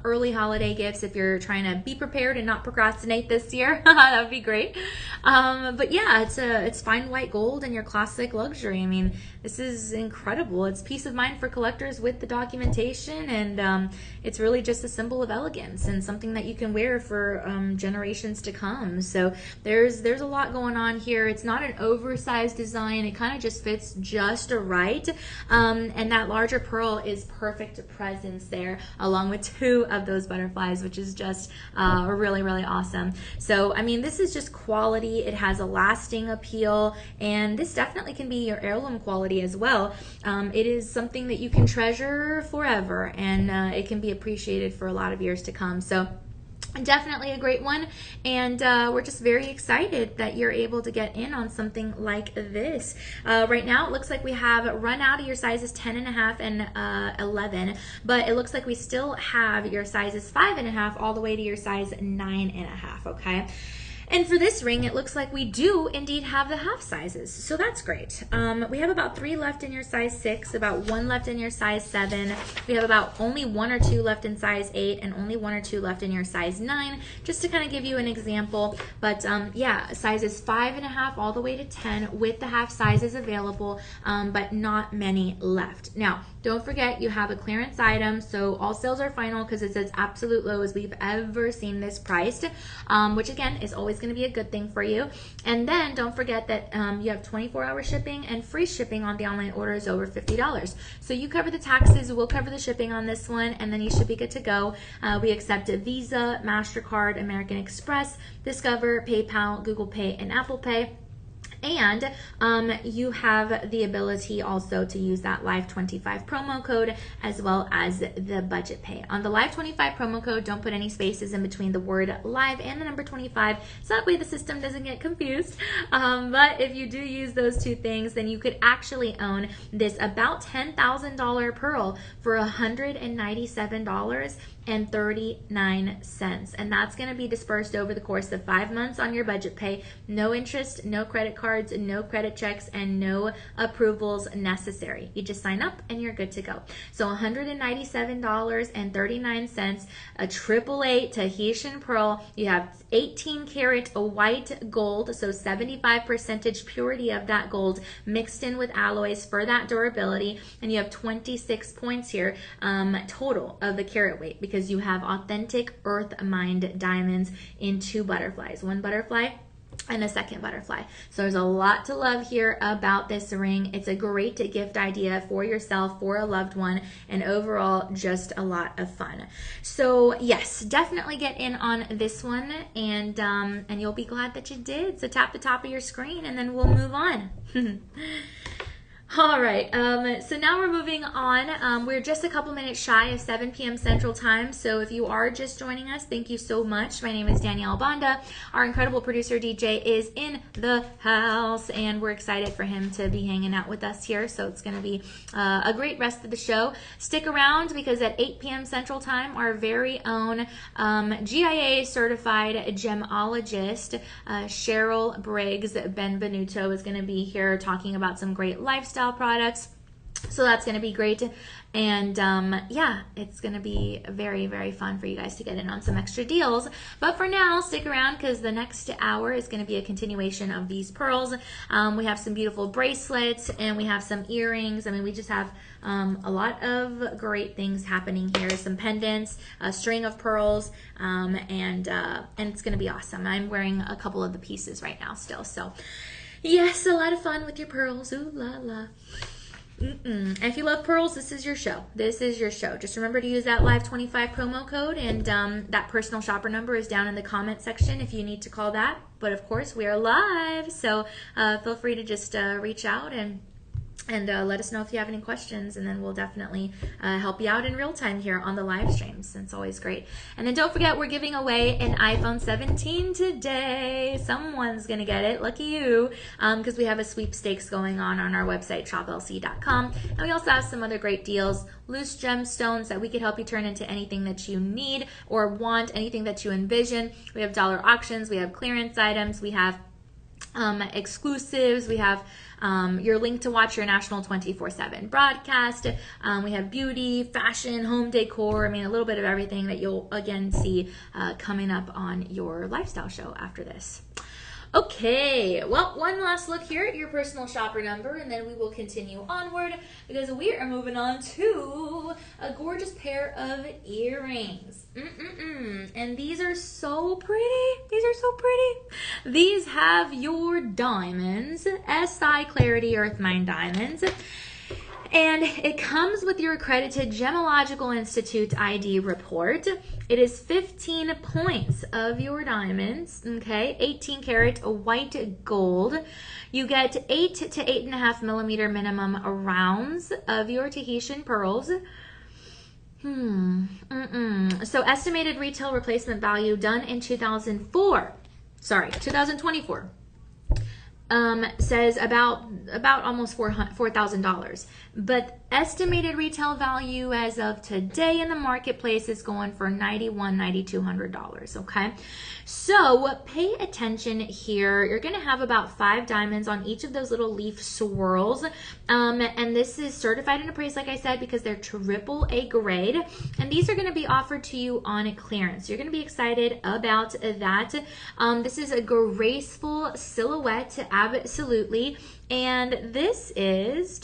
early holiday gifts. If you're trying to be prepared and not procrastinate this year, that would be great. But yeah, it's fine white gold and your classic luxury. I mean, this is incredible. It's peace of mind for collectors with the documentation, and it's really just a symbol of elegance and something that you can wear for generations to come. So there's a lot going on here. It's not an oversized design. It kind of just fits just right, and that larger pearl is perfect presence there, along with 2 of those butterflies, which is just really awesome. So I mean, this is just quality. It has a lasting appeal, and this definitely can be your heirloom quality as well. It is something that you can treasure forever, and it can be appreciated for a lot of years to come. So definitely a great one, and we're just very excited that you're able to get in on something like this. Right now it looks like we have run out of your sizes 10.5 and 11, but it looks like we still have your sizes 5.5 all the way to your size 9.5. Okay. And for this ring, it looks like we do indeed have the half sizes, so that's great. We have about 3 left in your size 6, about 1 left in your size 7. We have about only 1 or 2 left in size 8, and only 1 or 2 left in your size 9, just to kind of give you an example. But yeah, sizes 5.5 all the way to 10 with the half sizes available, but not many left. Now, don't forget, you have a clearance item, so all sales are final because it's as absolute low as we've ever seen this priced, which again is always going to be a good thing for you. And then don't forget that you have 24-hour shipping and free shipping on the online orders over $50. So you cover the taxes, we'll cover the shipping on this one, and then you should be good to go. We accept a Visa, MasterCard, American Express, Discover, PayPal, Google Pay, and Apple Pay. And you have the ability also to use that Live25 promo code as well as the budget pay. On the Live25 promo code, don't put any spaces in between the word live and the number 25, so that way the system doesn't get confused. But if you do use those 2 things, then you could actually own this about $10,000 pearl for $197.39, and that's going to be dispersed over the course of 5 months on your budget pay. No interest, no credit cards, no credit checks, and no approvals necessary. You just sign up and you're good to go. So $197.39, a 888 Tahitian pearl. You have 18 karat white gold, so 75% purity of that gold mixed in with alloys for that durability, and you have 26 points here total of the carat weight, because you have authentic earth mined diamonds in 2 butterflies, 1 butterfly and a 2nd butterfly. So there's a lot to love here about this ring. It's a great gift idea for yourself, for a loved one, and overall just a lot of fun. So yes, definitely get in on this one, and you'll be glad that you did. So tap the top of your screen and then we'll move on. All right, so now we're moving on. We're just a couple minutes shy of 7 p.m. Central Time, so if you are just joining us, thank you so much. My name is Danielle Banda. Our incredible producer DJ is in the house, and we're excited for him to be hanging out with us here, so it's going to be a great rest of the show. Stick around, because at 8 p.m. Central Time, our very own GIA certified gemologist, Cheryl Briggs Benvenuto, is going to be here talking about some great lifestyle products. So that's going to be great. And yeah, it's going to be very fun for you guys to get in on some extra deals. But for now, stick around, because the next hour is going to be a continuation of these pearls. We have some beautiful bracelets, and we have some earrings. I mean, we just have a lot of great things happening here. Some pendants, a string of pearls, and it's going to be awesome. I'm wearing a couple of the pieces right now still. So yes, a lot of fun with your pearls. Ooh la la. And if you love pearls, this is your show. This is your show. Just remember to use that Live25 promo code, and that personal shopper number is down in the comment section if you need to call that. But of course, we are live, so feel free to just reach out and And let us know if you have any questions, and then we'll definitely help you out in real time here on the live streams. It's always great. And then don't forget, we're giving away an iPhone 17 today. Someone's going to get it. Lucky you, because we have a sweepstakes going on our website, shoplc.com. And we also have some other great deals, loose gemstones that we could help you turn into anything that you need or want, anything that you envision. We have dollar auctions. We have clearance items. We have exclusives. We have your link to watch your national 24/7 broadcast. We have beauty, fashion, home decor. I mean, a little bit of everything that you'll again see coming up on your lifestyle show after this. Okay, well, one last look here at your personal shopper number, and then we will continue onward because we are moving on to a gorgeous pair of earrings. And these are so pretty. These are so pretty. These have your diamonds, SI Clarity Earth Mine diamonds. And it comes with your accredited Gemological Institute ID report. It is 15 points of your diamonds, okay? 18 karat white gold. You get 8 to 8.5 millimeter minimum rounds of your Tahitian pearls. So estimated retail replacement value done in 2024. Sorry, 2024. Says about almost $4,000, but estimated retail value as of today in the marketplace is going for $9,200. Okay, so pay attention here. You're going to have about 5 diamonds on each of those little leaf swirls, and this is certified and appraised, like I said, because they're AAA grade, and these are going to be offered to you on a clearance. You're going to be excited about that. This is a graceful silhouette, absolutely, and this is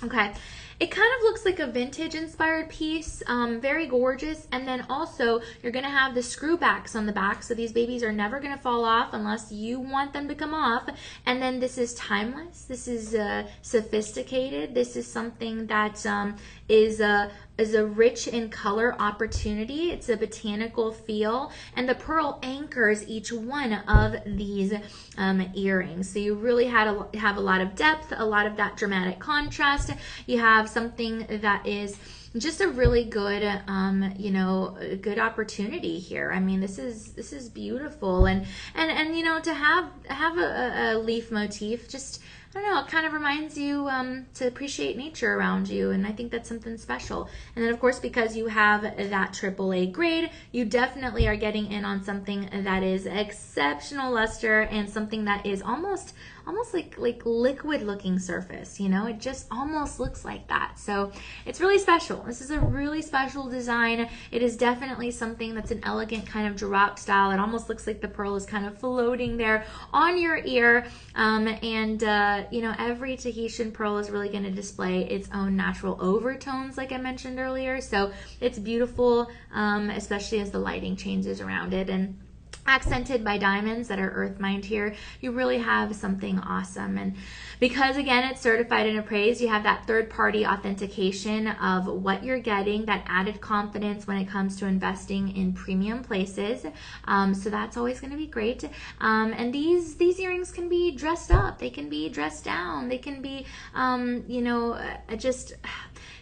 okay. It kind of looks like a vintage inspired piece, very gorgeous. And then also you're going to have the screw backs on the back. So these babies are never going to fall off unless you want them to come off. And then this is timeless. This is sophisticated. This is something that is a rich in color opportunity. It's a botanical feel, and the pearl anchors each one of these earrings. So you really have a lot of depth, a lot of that dramatic contrast. You have something that is just a really good, good opportunity here. I mean, this is beautiful, and to have a leaf motif, just, I don't know, it kind of reminds you to appreciate nature around you, and I think that's something special. And then, of course, because you have that AAA grade, you definitely are getting in on something that is exceptional luster and something that is almost like liquid looking surface. It just almost looks like that. So it's really special. This is a really special design. It is definitely something that's an elegant kind of drop style. It almost looks like the pearl is kind of floating there on your ear. Every Tahitian pearl is really going to display its own natural overtones, like I mentioned earlier. So it's beautiful, especially as the lighting changes around it. And accented by diamonds that are earth mined here, you really have something awesome. And because, again, it's certified and appraised, you have that third-party authentication of what you're getting, that added confidence when it comes to investing in premium places. So that's always going to be great. And these earrings can be dressed up, they can be dressed down, they can be just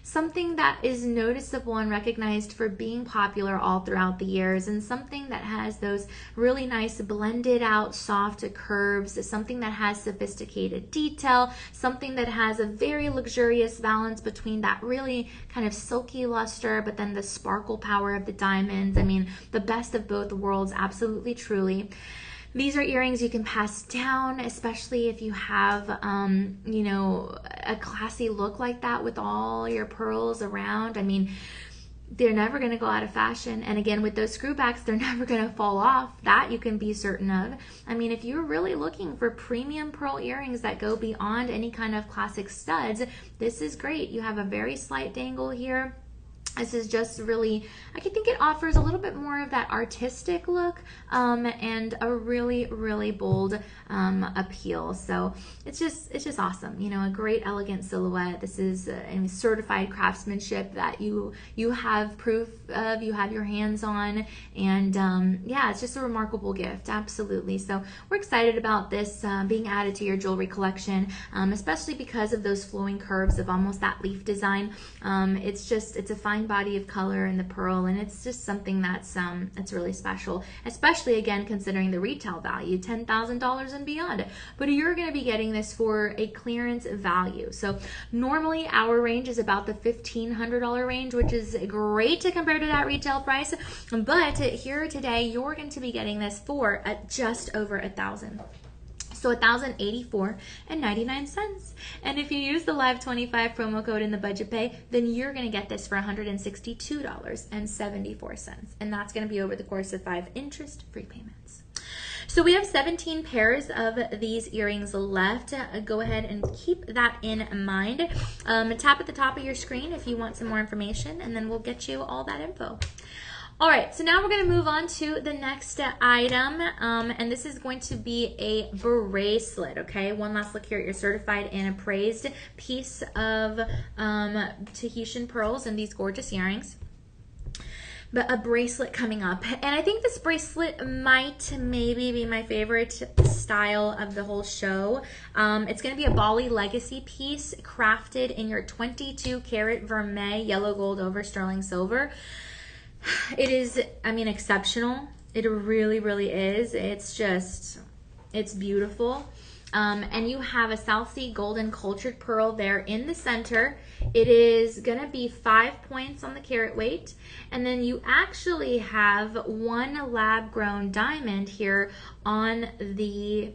something that is noticeable and recognized for being popular all throughout the years, and something that has those really nice blended out soft curves, something that has sophisticated detail, something that has a very luxurious balance between that really kind of silky luster but then the sparkle power of the diamonds. I mean, the best of both worlds, absolutely, truly. These are earrings you can pass down, especially if you have, a classy look like that with all your pearls around. I mean, they're never going to go out of fashion. And again, with those screw backs, they're never going to fall off. That you can be certain of. I mean, if you're really looking for premium pearl earrings that go beyond any kind of classic studs, this is great. You have a very slight dangle here. This is just really, I think it offers a little bit more of that artistic look and a really, really bold appeal. So it's just awesome. You know, a great, elegant silhouette. This is a certified craftsmanship that you have proof of, you have your hands on, and yeah, it's just a remarkable gift. Absolutely. So we're excited about this being added to your jewelry collection, especially because of those flowing curves of almost that leaf design. It's a fine body of color in the pearl, and it's just something that's really special, especially again considering the retail value, $10,000 and beyond. But you're going to be getting this for a clearance value. So normally our range is about the $1,500 range, which is great to compare to that retail price. But here today, you're going to be getting this for just over $1,000. So $1,084.99. And if you use the Live 25 promo code in the budget pay, then you're going to get this for $162.74. And that's going to be over the course of 5 interest-free payments. So we have 17 pairs of these earrings left. Go ahead and keep that in mind. Tap at the top of your screen if you want some more information, and then we'll get you all that info. All right, so now we're going to move on to the next item, and this is going to be a bracelet, okay? One last look here at your certified and appraised piece of Tahitian pearls and these gorgeous earrings. But a bracelet coming up, and I think this bracelet might maybe be my favorite style of the whole show. It's going to be a Bali Legacy piece crafted in your 22 karat vermeil yellow gold over sterling silver. It is, I mean, exceptional. It really, really is. It's beautiful. And you have a South Sea golden cultured pearl there in the center. It is going to be 5 points on the carat weight. And then you actually have 1 lab grown diamond here on the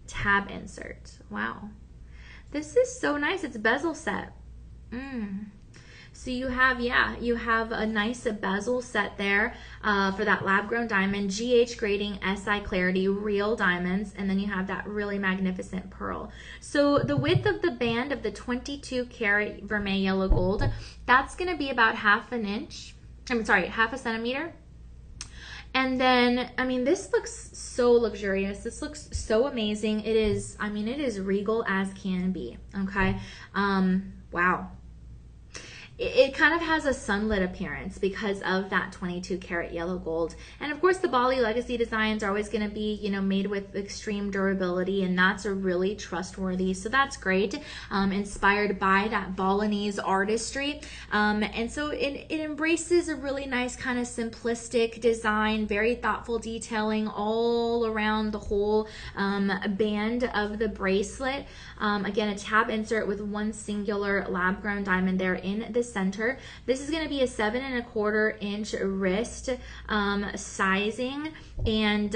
tab insert. Wow. This is so nice. It's bezel set. So you have a nice bezel set there for that lab-grown diamond, GH grading, SI clarity, real diamonds, and then you have that really magnificent pearl. So the width of the band of the 22 karat vermeil yellow gold, that's going to be about half a centimeter. And then, I mean, this looks so luxurious. This looks so amazing. It is regal as can be, okay? Wow. It kind of has a sunlit appearance because of that 22 karat yellow gold. And of course the Bali Legacy designs are always going to be, you know, made with extreme durability, and that's a really trustworthy. So that's great. Inspired by that Balinese artistry. And so it embraces a really nice kind of simplistic design, very thoughtful detailing all around the whole band of the bracelet. Again, a tab insert with 1 singular lab grown diamond there in the center. This is going to be a 7 1/4 inch wrist sizing, and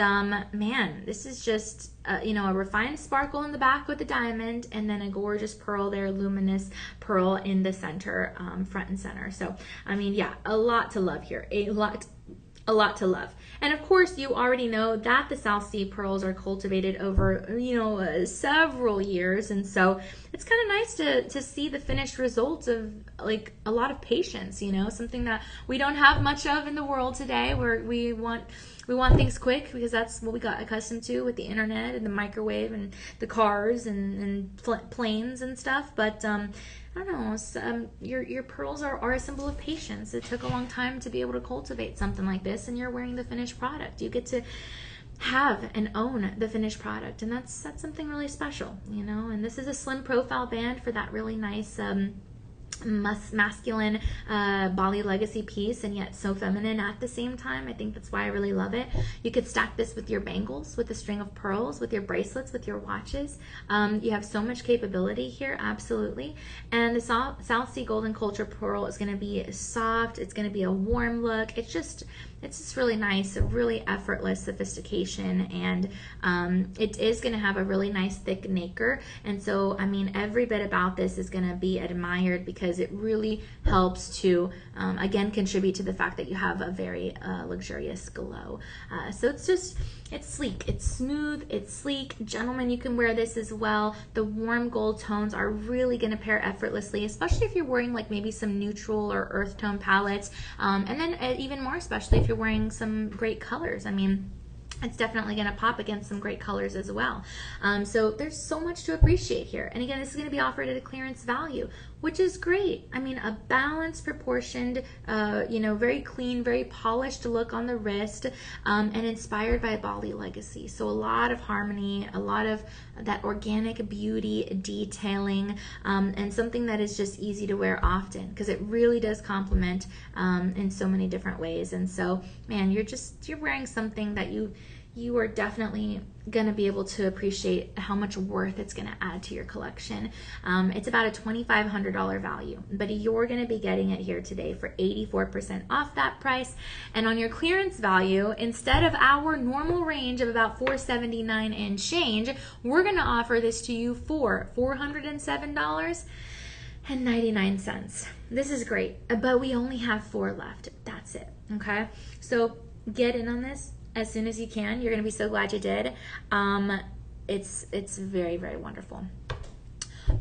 man, this is just you know, a refined sparkle in the back with the diamond, and then a gorgeous pearl there, luminous pearl in the center, front and center. So I mean, yeah, a lot to love here. A lot to love. And of course, you already know that the South Sea pearls are cultivated over, you know, several years. And so it's kind of nice to see the finished results of like a lot of patience, you know, something that we don't have much of in the world today, where we want things quick because that's what we got accustomed to with the internet and the microwave and the cars and planes and stuff. But I don't know, your pearls are a symbol of patience. It took a long time to be able to cultivate something like this, and you're wearing the finished product. You get to have and own the finished product, and that's something really special, you know. And this is a slim profile band for that really nice masculine Bali Legacy piece, and yet so feminine at the same time. I think that's why I really love it. You could stack this with your bangles, with a string of pearls, with your bracelets, with your watches. You have so much capability here, absolutely. And the South Sea Golden Culture Pearl is going to be soft. It's going to be a warm look. It's it's just really nice, a really effortless sophistication, and it is going to have a really nice thick nacre. And so, I mean, every bit about this is going to be admired because it really helps to, again, contribute to the fact that you have a very luxurious glow. So it's sleek, it's smooth, it's sleek. Gentlemen, you can wear this as well. The warm gold tones are really going to pair effortlessly, especially if you're wearing like maybe some neutral or earth tone palettes. And then even more especially if you're wearing some great colors. I mean, it's definitely going to pop against some great colors as well. So there's so much to appreciate here. And again, this is going to be offered at a clearance value, which is great. I mean, a balanced, proportioned, very clean, very polished look on the wrist, and inspired by Bali legacy. So a lot of harmony, a lot of that organic beauty detailing, and something that is just easy to wear often because it really does complement in so many different ways. And so, man, you're wearing something that you are definitely going to be able to appreciate how much worth it's going to add to your collection. It's about a $2,500 value, but you're going to be getting it here today for 84% off that price. And on your clearance value, instead of our normal range of about $479 and change, we're going to offer this to you for $407.99. This is great, but we only have 4 left. That's it. Okay, so get in on this as soon as you can. You're going to be so glad you did. It's very, very wonderful.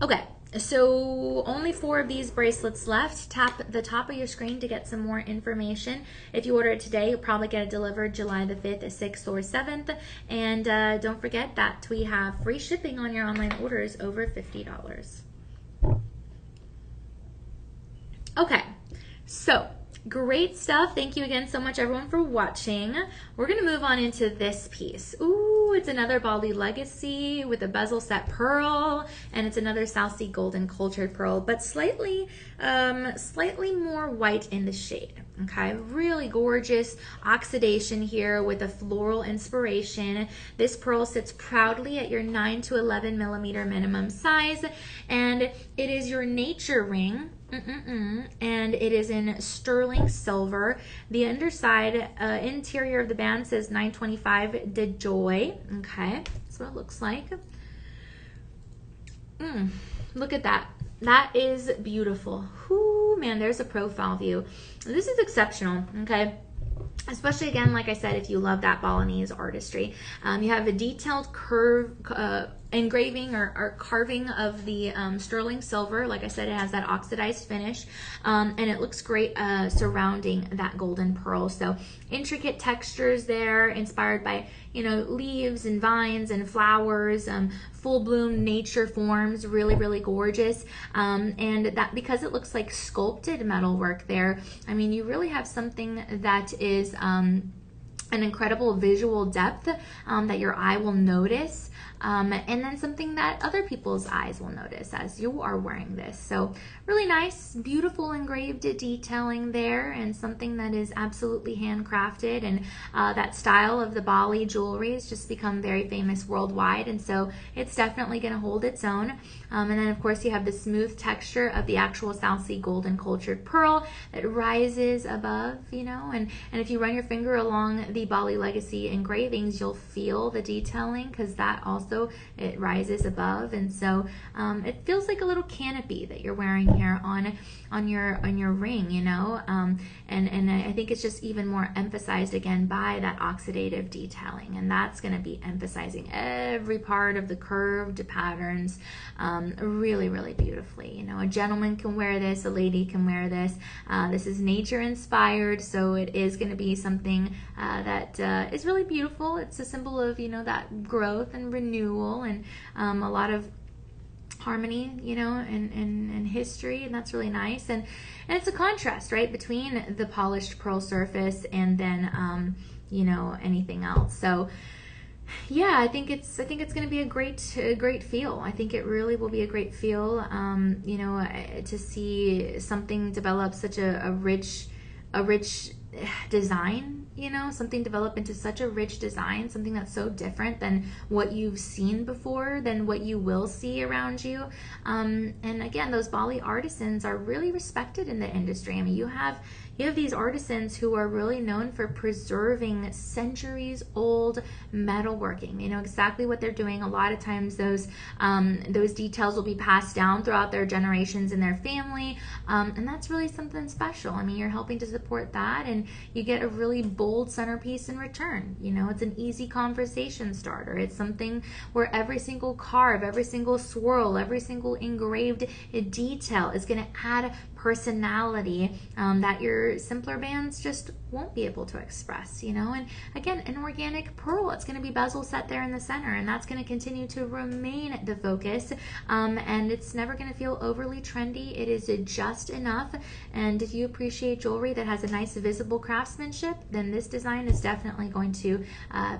Okay, so only 4 of these bracelets left. Tap the top of your screen to get some more information. If you order it today, you'll probably get it delivered July the 5th, 6th, or 7th. And don't forget that we have free shipping on your online orders over $50. Okay, so great stuff. Thank you again so much, everyone, for watching. We're going to move on into this piece. Ooh, it's another Bali legacy with a bezel set pearl, and it's another South Sea golden cultured pearl, but slightly more white in the shade. Okay, really gorgeous oxidation here with a floral inspiration. This pearl sits proudly at your 9 to 11 millimeter minimum size, and it is your nature ring. And it is in sterling silver. The underside interior of the band says 925 de Joy. Okay, that's what it looks like. Look at that. That is beautiful. Whoo, man, there's a profile view. This is exceptional. Okay, especially again, like I said, if you love that Balinese artistry. You have a detailed curve engraving or carving of the sterling silver. Like I said, it has that oxidized finish, and it looks great surrounding that golden pearl. So intricate textures there, inspired by leaves and vines and flowers, full bloom nature forms, really, really gorgeous. And that, because it looks like sculpted metalwork there, I mean, you really have something that is an incredible visual depth that your eye will notice. And then something that other people's eyes will notice as you are wearing this. So really nice, beautiful engraved detailing there, and something that is absolutely handcrafted. And that style of the Bali jewelry has just become very famous worldwide, and so it's definitely going to hold its own. And then of course you have the smooth texture of the actual South Sea golden cultured pearl that rises above, and if you run your finger along the Bali legacy engravings, you'll feel the detailing, because that also, it rises above. And so it feels like a little canopy that you're wearing here on your ring, and I think it's just even more emphasized again by that oxidative detailing, and that's going to be emphasizing every part of the curved patterns really, really beautifully. A gentleman can wear this, a lady can wear this. This is nature inspired, so it is going to be something that is really beautiful. It's a symbol of that growth and renewal, and a lot of harmony, and history, and that's really nice. And it's a contrast, right, between the polished pearl surface and then anything else. So yeah, I think it's going to be a great feel. I think it really will be a great feel. To see something develop such a rich design, you know, something develop into such a rich design, something that's so different than what you've seen before, than what you will see around you. And again, those Bali artisans are really respected in the industry. I mean, you have these artisans who are really known for preserving centuries old metalworking. They know exactly what they're doing. A lot of times those details will be passed down throughout their generations in their family, and that's really something special. I mean, you're helping to support that, and you get a really bold centerpiece in return. You know, it's an easy conversation starter. It's something where every single carve, every single swirl, every single engraved detail is going to add personality that your simpler bands just won't be able to express, you know. And again, an organic pearl, it's going to be bezel set there in the center, and that's going to continue to remain the focus, and it's never going to feel overly trendy. It is just enough. And if you appreciate jewelry that has a nice visible craftsmanship, then this design is definitely going to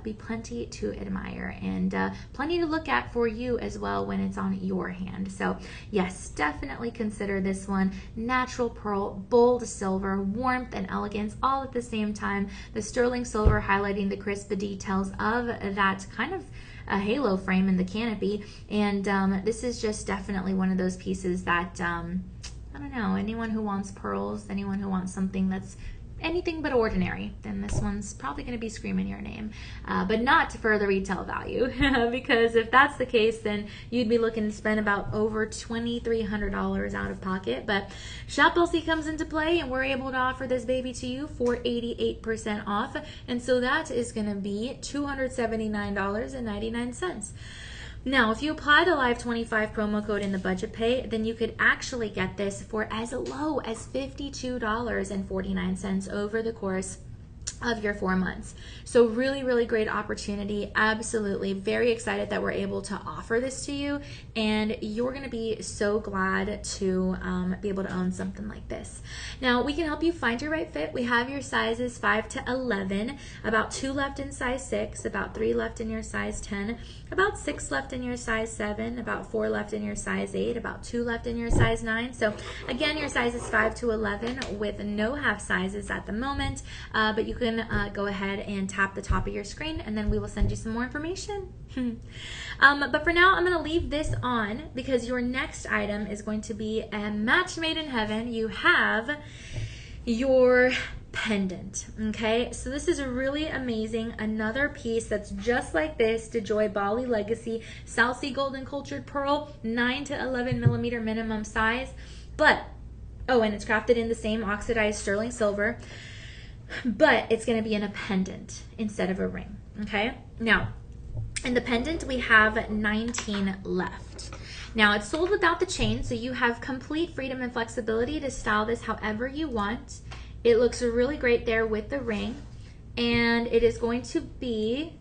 be plenty to admire, and plenty to look at for you as well when it's on your hand. So yes, definitely consider this one. Natural pearl, bold silver, warmth and elegance all at the same time. The sterling silver highlighting the crisp details of that kind of a halo frame in the canopy. And this is just definitely one of those pieces that, I don't know, anyone who wants pearls, anyone who wants something that's anything but ordinary, then this one's probably going to be screaming your name, but not for the retail value, because if that's the case, then you'd be looking to spend about over $2,300 out of pocket. But Shop LC comes into play, and we're able to offer this baby to you for 88% off, and so that is going to be $279.99. Now, if you apply the Live 25 promo code in the budget pay, then you could actually get this for as low as $52.49 over the course of your 4 months. So really, really great opportunity. Absolutely. Very excited that we're able to offer this to you, and you're going to be so glad to be able to own something like this. Now, we can help you find your right fit. We have your sizes 5 to 11, about 2 left in size 6, about 3 left in your size 10, about 6 left in your size 7, about 4 left in your size 8, about 2 left in your size 9. So again, your sizes 5 to 11 with no half sizes at the moment, but you can go ahead and tap the top of your screen, and then we will send you some more information. But for now, I'm going to leave this on because your next item is going to be a match made in heaven. You have your pendant. Okay, so this is really amazing. Another piece that's just like this, DeJoy Bali Legacy South Sea Golden Cultured Pearl, 9 to 11 millimeter minimum size. But, oh, and it's crafted in the same oxidized sterling silver, but it's going to be in a pendant instead of a ring. Okay, now in the pendant we have 19 left. Now it's sold without the chain, so you have complete freedom and flexibility to style this however you want. It looks really great there with the ring, and it is going to be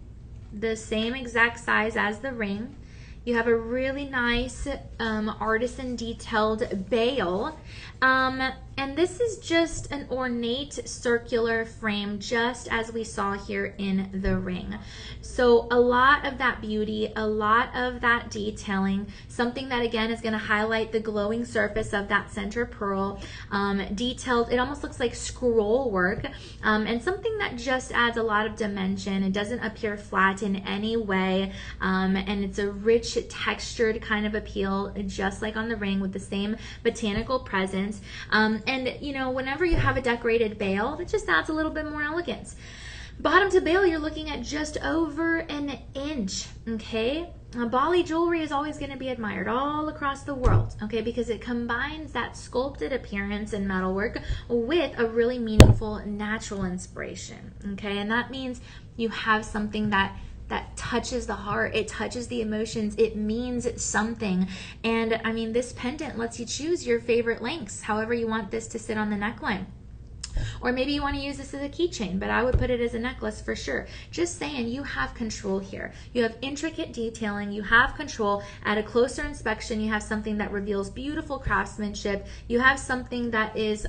the same exact size as the ring. You have a really nice artisan detailed bail, and this is just an ornate circular frame, just as we saw here in the ring. So a lot of that beauty, a lot of that detailing, something that again is going to highlight the glowing surface of that center pearl, detailed. It almost looks like scroll work, and something that just adds a lot of dimension. It doesn't appear flat in any way, and it's a rich textured kind of appeal, just like on the ring, with the same botanical presence. And you know, whenever you have a decorated bail, that just adds a little bit more elegance. Bottom to bail, you're looking at just over an inch. Okay, Bali jewelry is always going to be admired all across the world, okay, because it combines that sculpted appearance and metalwork with a really meaningful natural inspiration. Okay, and that means you have something that touches the heart, it touches the emotions, it means something. And I mean, this pendant lets you choose your favorite lengths, however you want this to sit on the neckline. Or maybe you want to use this as a keychain, but I would put it as a necklace for sure. Just saying, you have control here. You have intricate detailing, you have control. At a closer inspection, you have something that reveals beautiful craftsmanship. You have something that is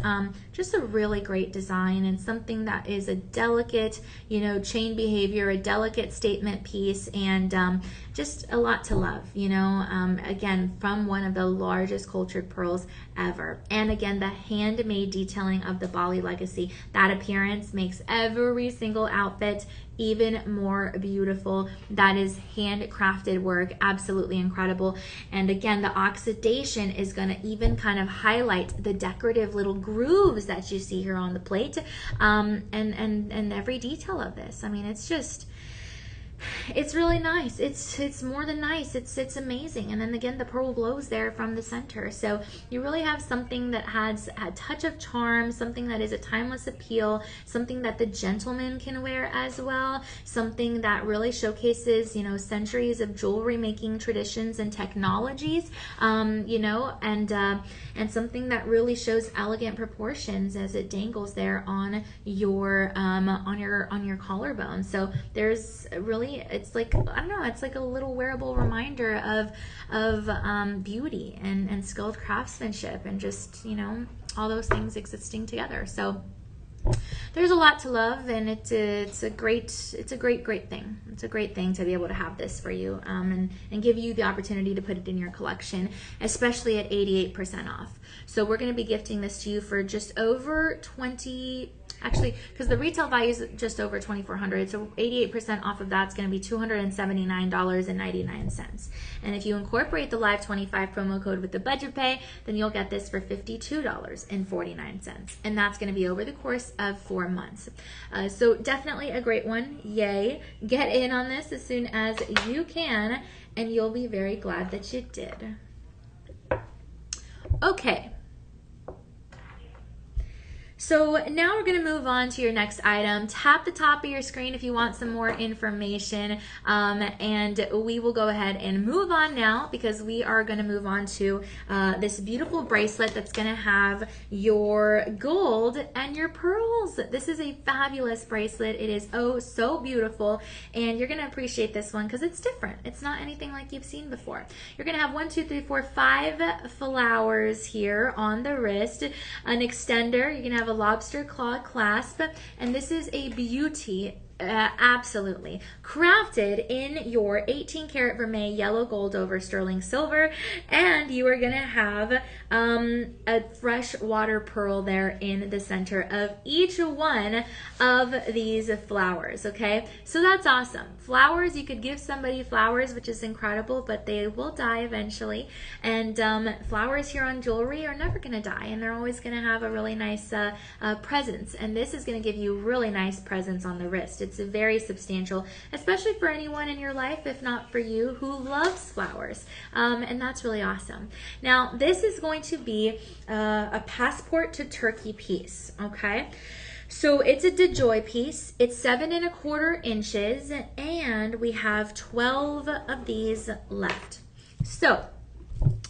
just a really great design, and something that is a delicate, you know, chain behavior, a delicate statement piece. And just a lot to love, again, from one of the largest cultured pearls ever. And again, the handmade detailing of the Bali legacy, that appearance makes every single outfit even more beautiful. That is handcrafted work, absolutely incredible. And again, the oxidation is going to even kind of highlight the decorative little grooves that you see here on the plate, and every detail of this. I mean, it's really nice. It's more than nice. It's amazing. And then again, the pearl glows there from the center. So you really have something that has a touch of charm, something that is a timeless appeal, something that the gentleman can wear as well, something that really showcases, centuries of jewelry making traditions and technologies, and something that really shows elegant proportions as it dangles there on your collarbone. So there's really, it's like, I don't know, it's like a little wearable reminder of beauty and skilled craftsmanship, and just, all those things existing together. So there's a lot to love, and it's a great thing. It's a great thing to be able to have this for you, and give you the opportunity to put it in your collection, especially at 88% off. So we're going to be gifting this to you for just over 20, actually, because the retail value is just over $2,400, so 88% off of that's going to be $279.99. And if you incorporate the Live 25 promo code with the budget pay, then you'll get this for $52.49, and that's going to be over the course of 4 months. So definitely a great one. Yay! Get in on this as soon as you can, and you'll be very glad that you did. Okay. So now we're going to move on to your next item. Tap the top of your screen if you want some more information, and we will go ahead and move on now, because we are going to move on to this beautiful bracelet that's going to have your gold and your pearls. This is a fabulous bracelet. It is oh so beautiful, and you're going to appreciate this one because it's different. It's not anything like you've seen before. You're going to have 5 flowers here on the wrist, an extender. You're going to have a lobster claw clasp, and this is a beauty. Absolutely crafted in your 18 karat vermeil yellow gold over sterling silver, and you are going to have a freshwater pearl there in the center of each one of these flowers. Okay, so that's awesome. Flowers, you could give somebody flowers, which is incredible, but they will die eventually, and flowers here on jewelry are never going to die, and they're always going to have a really nice presence, and this is going to give you really nice presence on the wrist. It's very substantial, especially for anyone in your life, if not for you, who loves flowers. And that's really awesome. Now, this is going to be a passport to Turkey piece, okay? So it's a DeJoy piece. It's 7 1/4 inches, and we have 12 of these left. So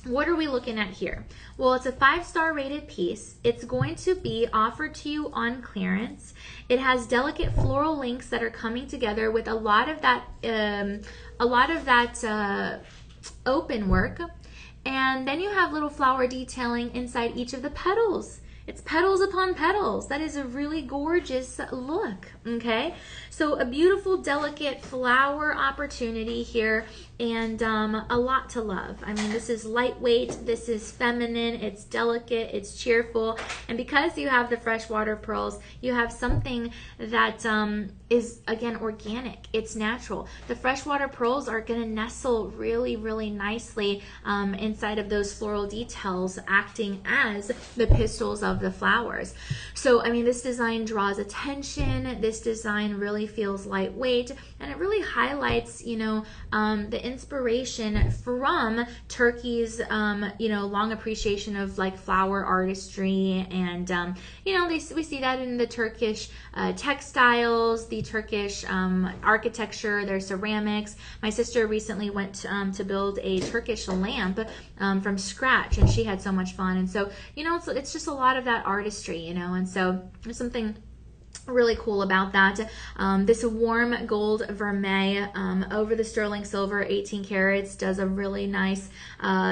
what are we looking at here? Well, it's a 5-star rated piece. It's going to be offered to you on clearance. It has delicate floral links that are coming together with a lot of that open work. And then you have little flower detailing inside each of the petals. It's petals upon petals. That is a really gorgeous look, okay? So a beautiful, delicate flower opportunity here, and a lot to love. I mean, this is lightweight, this is feminine, it's delicate, it's cheerful, and because you have the freshwater pearls, you have something that is, again, organic. It's natural. The freshwater pearls are going to nestle really, really nicely inside of those floral details, acting as the pistils of the flowers. So, I mean, this design draws attention. This design really feels lightweight, and it really highlights, the inspiration from Turkey's, long appreciation of like flower artistry, and we see that in the Turkish textiles, the Turkish architecture, their ceramics. My sister recently went to build a Turkish lamp from scratch, and she had so much fun. And so, it's just a lot of that artistry, and so there's something really cool about that. This warm gold vermeil over the sterling silver 18 carats does a really nice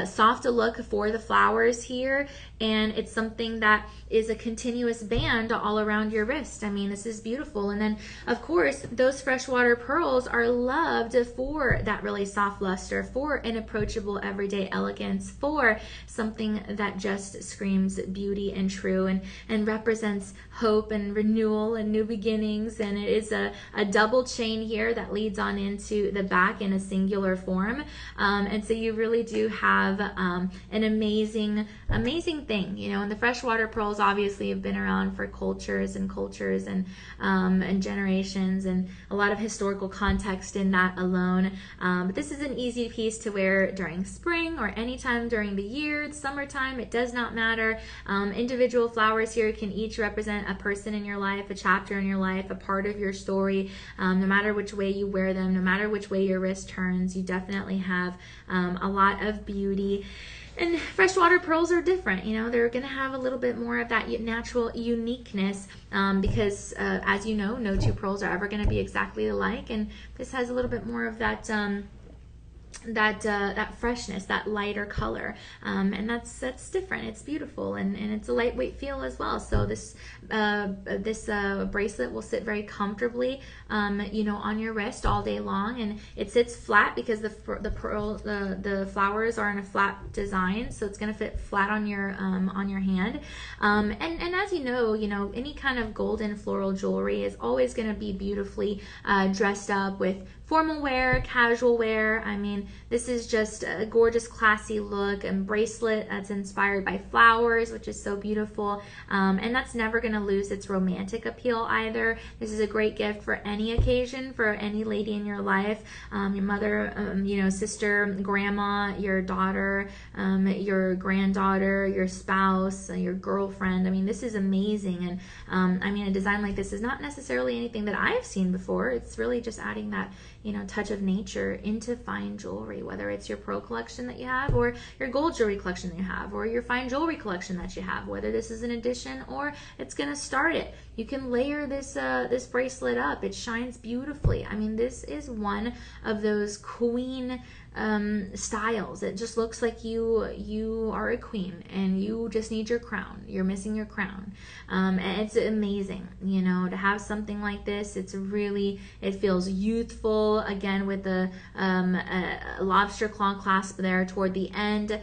soft look for the flowers here, and it's something that is a continuous band all around your wrist. I mean, this is beautiful. And then of course those freshwater pearls are loved for that really soft luster, for an approachable everyday elegance, for something that just screams beauty and true, and represents hope and renewal and new beginnings. And it is a double chain here that leads on into the back in a singular form. And so you really do have an amazing thing, you know. And the freshwater pearls obviously have been around for cultures and generations, and a lot of historical context in that alone. But this is an easy piece to wear during spring or anytime during the year, summertime, it does not matter. Individual flowers here can each represent a person in your life, a chapter in your life, a part of your story. No matter which way you wear them, no matter which way your wrist turns, you definitely have a lot of beauty. And freshwater pearls are different, you know, they're going to have a little bit more of that natural uniqueness because as you know, no two pearls are ever going to be exactly alike, and this has a little bit more of that that freshness, that lighter color, and that's different. It's beautiful, and it's a lightweight feel as well. So this bracelet will sit very comfortably, you know, on your wrist all day long, and it sits flat because the flowers are in a flat design, so it's going to fit flat on your hand. And as you know, any kind of golden floral jewelry is always going to be beautifully dressed up with formal wear, casual wear. I mean, this is just a gorgeous, classy look, and bracelet that's inspired by flowers, which is so beautiful. And that's never going to lose its romantic appeal either. This is a great gift for any occasion, for any lady in your life, your mother, sister, grandma, your daughter, your granddaughter, your spouse, your girlfriend. I mean, this is amazing. And I mean, a design like this is not necessarily anything that I've seen before. It's really just adding that touch of nature into fine jewelry, whether it's your pearl collection that you have, or your gold jewelry collection that you have, or your fine jewelry collection that you have, whether this is an addition or it's going to start it. You can layer this this bracelet up. It shines beautifully. I mean, this is one of those queen styles. It just looks like you are a queen and you just need your crown. You're missing your crown. And it's amazing, to have something like this. It feels youthful, again, with the a lobster claw clasp there toward the end.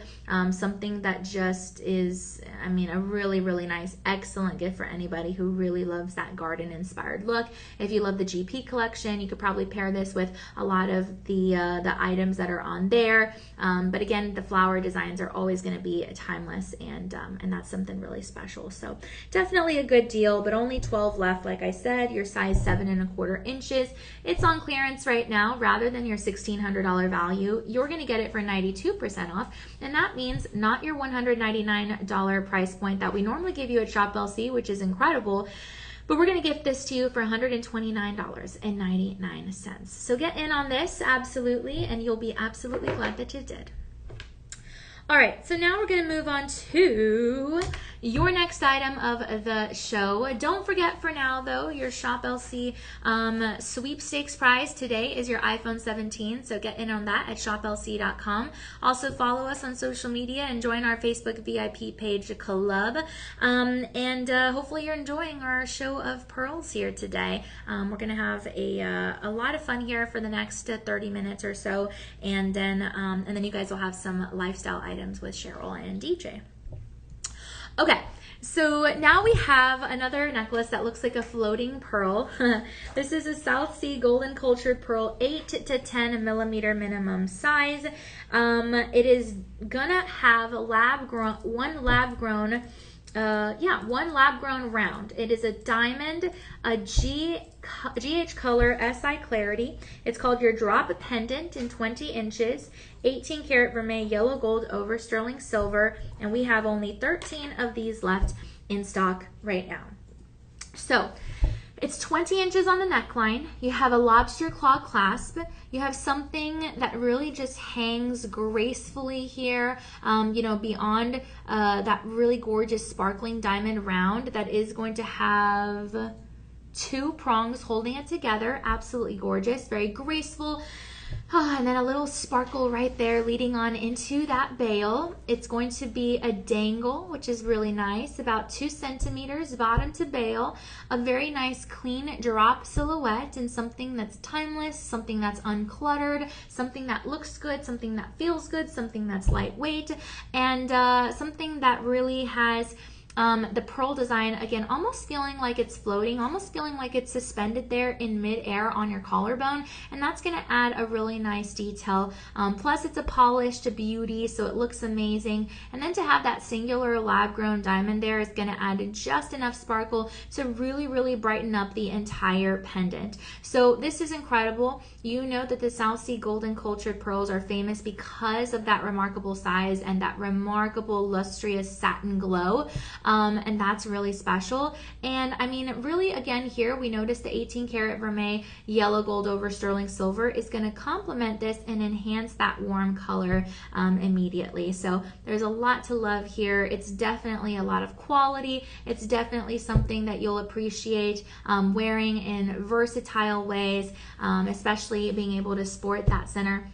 Something that just is, I mean, a really, really nice, excellent gift for anybody who really loves that garden inspired look. If you love the GP collection, you could probably pair this with a lot of the items that are on there. But again, the flower designs are always going to be timeless, and that's something really special. So definitely a good deal, but only 12 left. Like I said, your size 7¼ inches. It's on clearance right now. Rather than your $1,600 value, you're going to get it for 92% off. And that means not your $199 price point that we normally give you at Shop LC, which is incredible. But we're going to gift this to you for $129.99. So get in on this, absolutely, and you'll be absolutely glad that you did. All right, so now we're going to move on to your next item of the show. Don't forget for now, though, your Shop LC sweepstakes prize today is your iPhone 17, so get in on that at shoplc.com. Also follow us on social media and join our Facebook VIP page club. And hopefully you're enjoying our show of pearls here today. We're going to have a lot of fun here for the next 30 minutes or so, and then you guys will have some lifestyle items with Cheryl and DJ. Okay, so now we have another necklace that looks like a floating pearl. This is a South Sea Golden Cultured Pearl, 8 to 10 millimeter minimum size. It is gonna have one lab grown round. It is a diamond, a GH color SI clarity. It's called your drop pendant in 20 inches, 18 karat vermeil yellow gold over sterling silver, and we have only 13 of these left in stock right now. So it's 20 inches on the neckline. You have a lobster claw clasp. You have something that really just hangs gracefully here, beyond that really gorgeous sparkling diamond round that is going to have 2 prongs holding it together. Absolutely gorgeous, very graceful. And then a little sparkle right there leading on into that bail. It's going to be a dangle, which is really nice, about 2 centimeters bottom to bail. A very nice clean drop silhouette, and something that's timeless, something that's uncluttered, something that looks good, something that feels good, something that's lightweight, and something that really has the pearl design, again, almost feeling like it's floating, almost feeling like it's suspended there in midair on your collarbone, and that's going to add a really nice detail. Plus, it's a polished beauty, so it looks amazing. And then to have that singular lab-grown diamond there is going to add just enough sparkle to really, really brighten up the entire pendant. So this is incredible. You know that the South Sea Golden Cultured Pearls are famous because of that remarkable size and that remarkable lustrous satin glow. And that's really special. And I mean, really, again, here we notice the 18 karat vermeil yellow gold over sterling silver is going to complement this and enhance that warm color immediately. So there's a lot to love here. It's definitely a lot of quality. It's definitely something that you'll appreciate wearing in versatile ways, especially being able to sport that center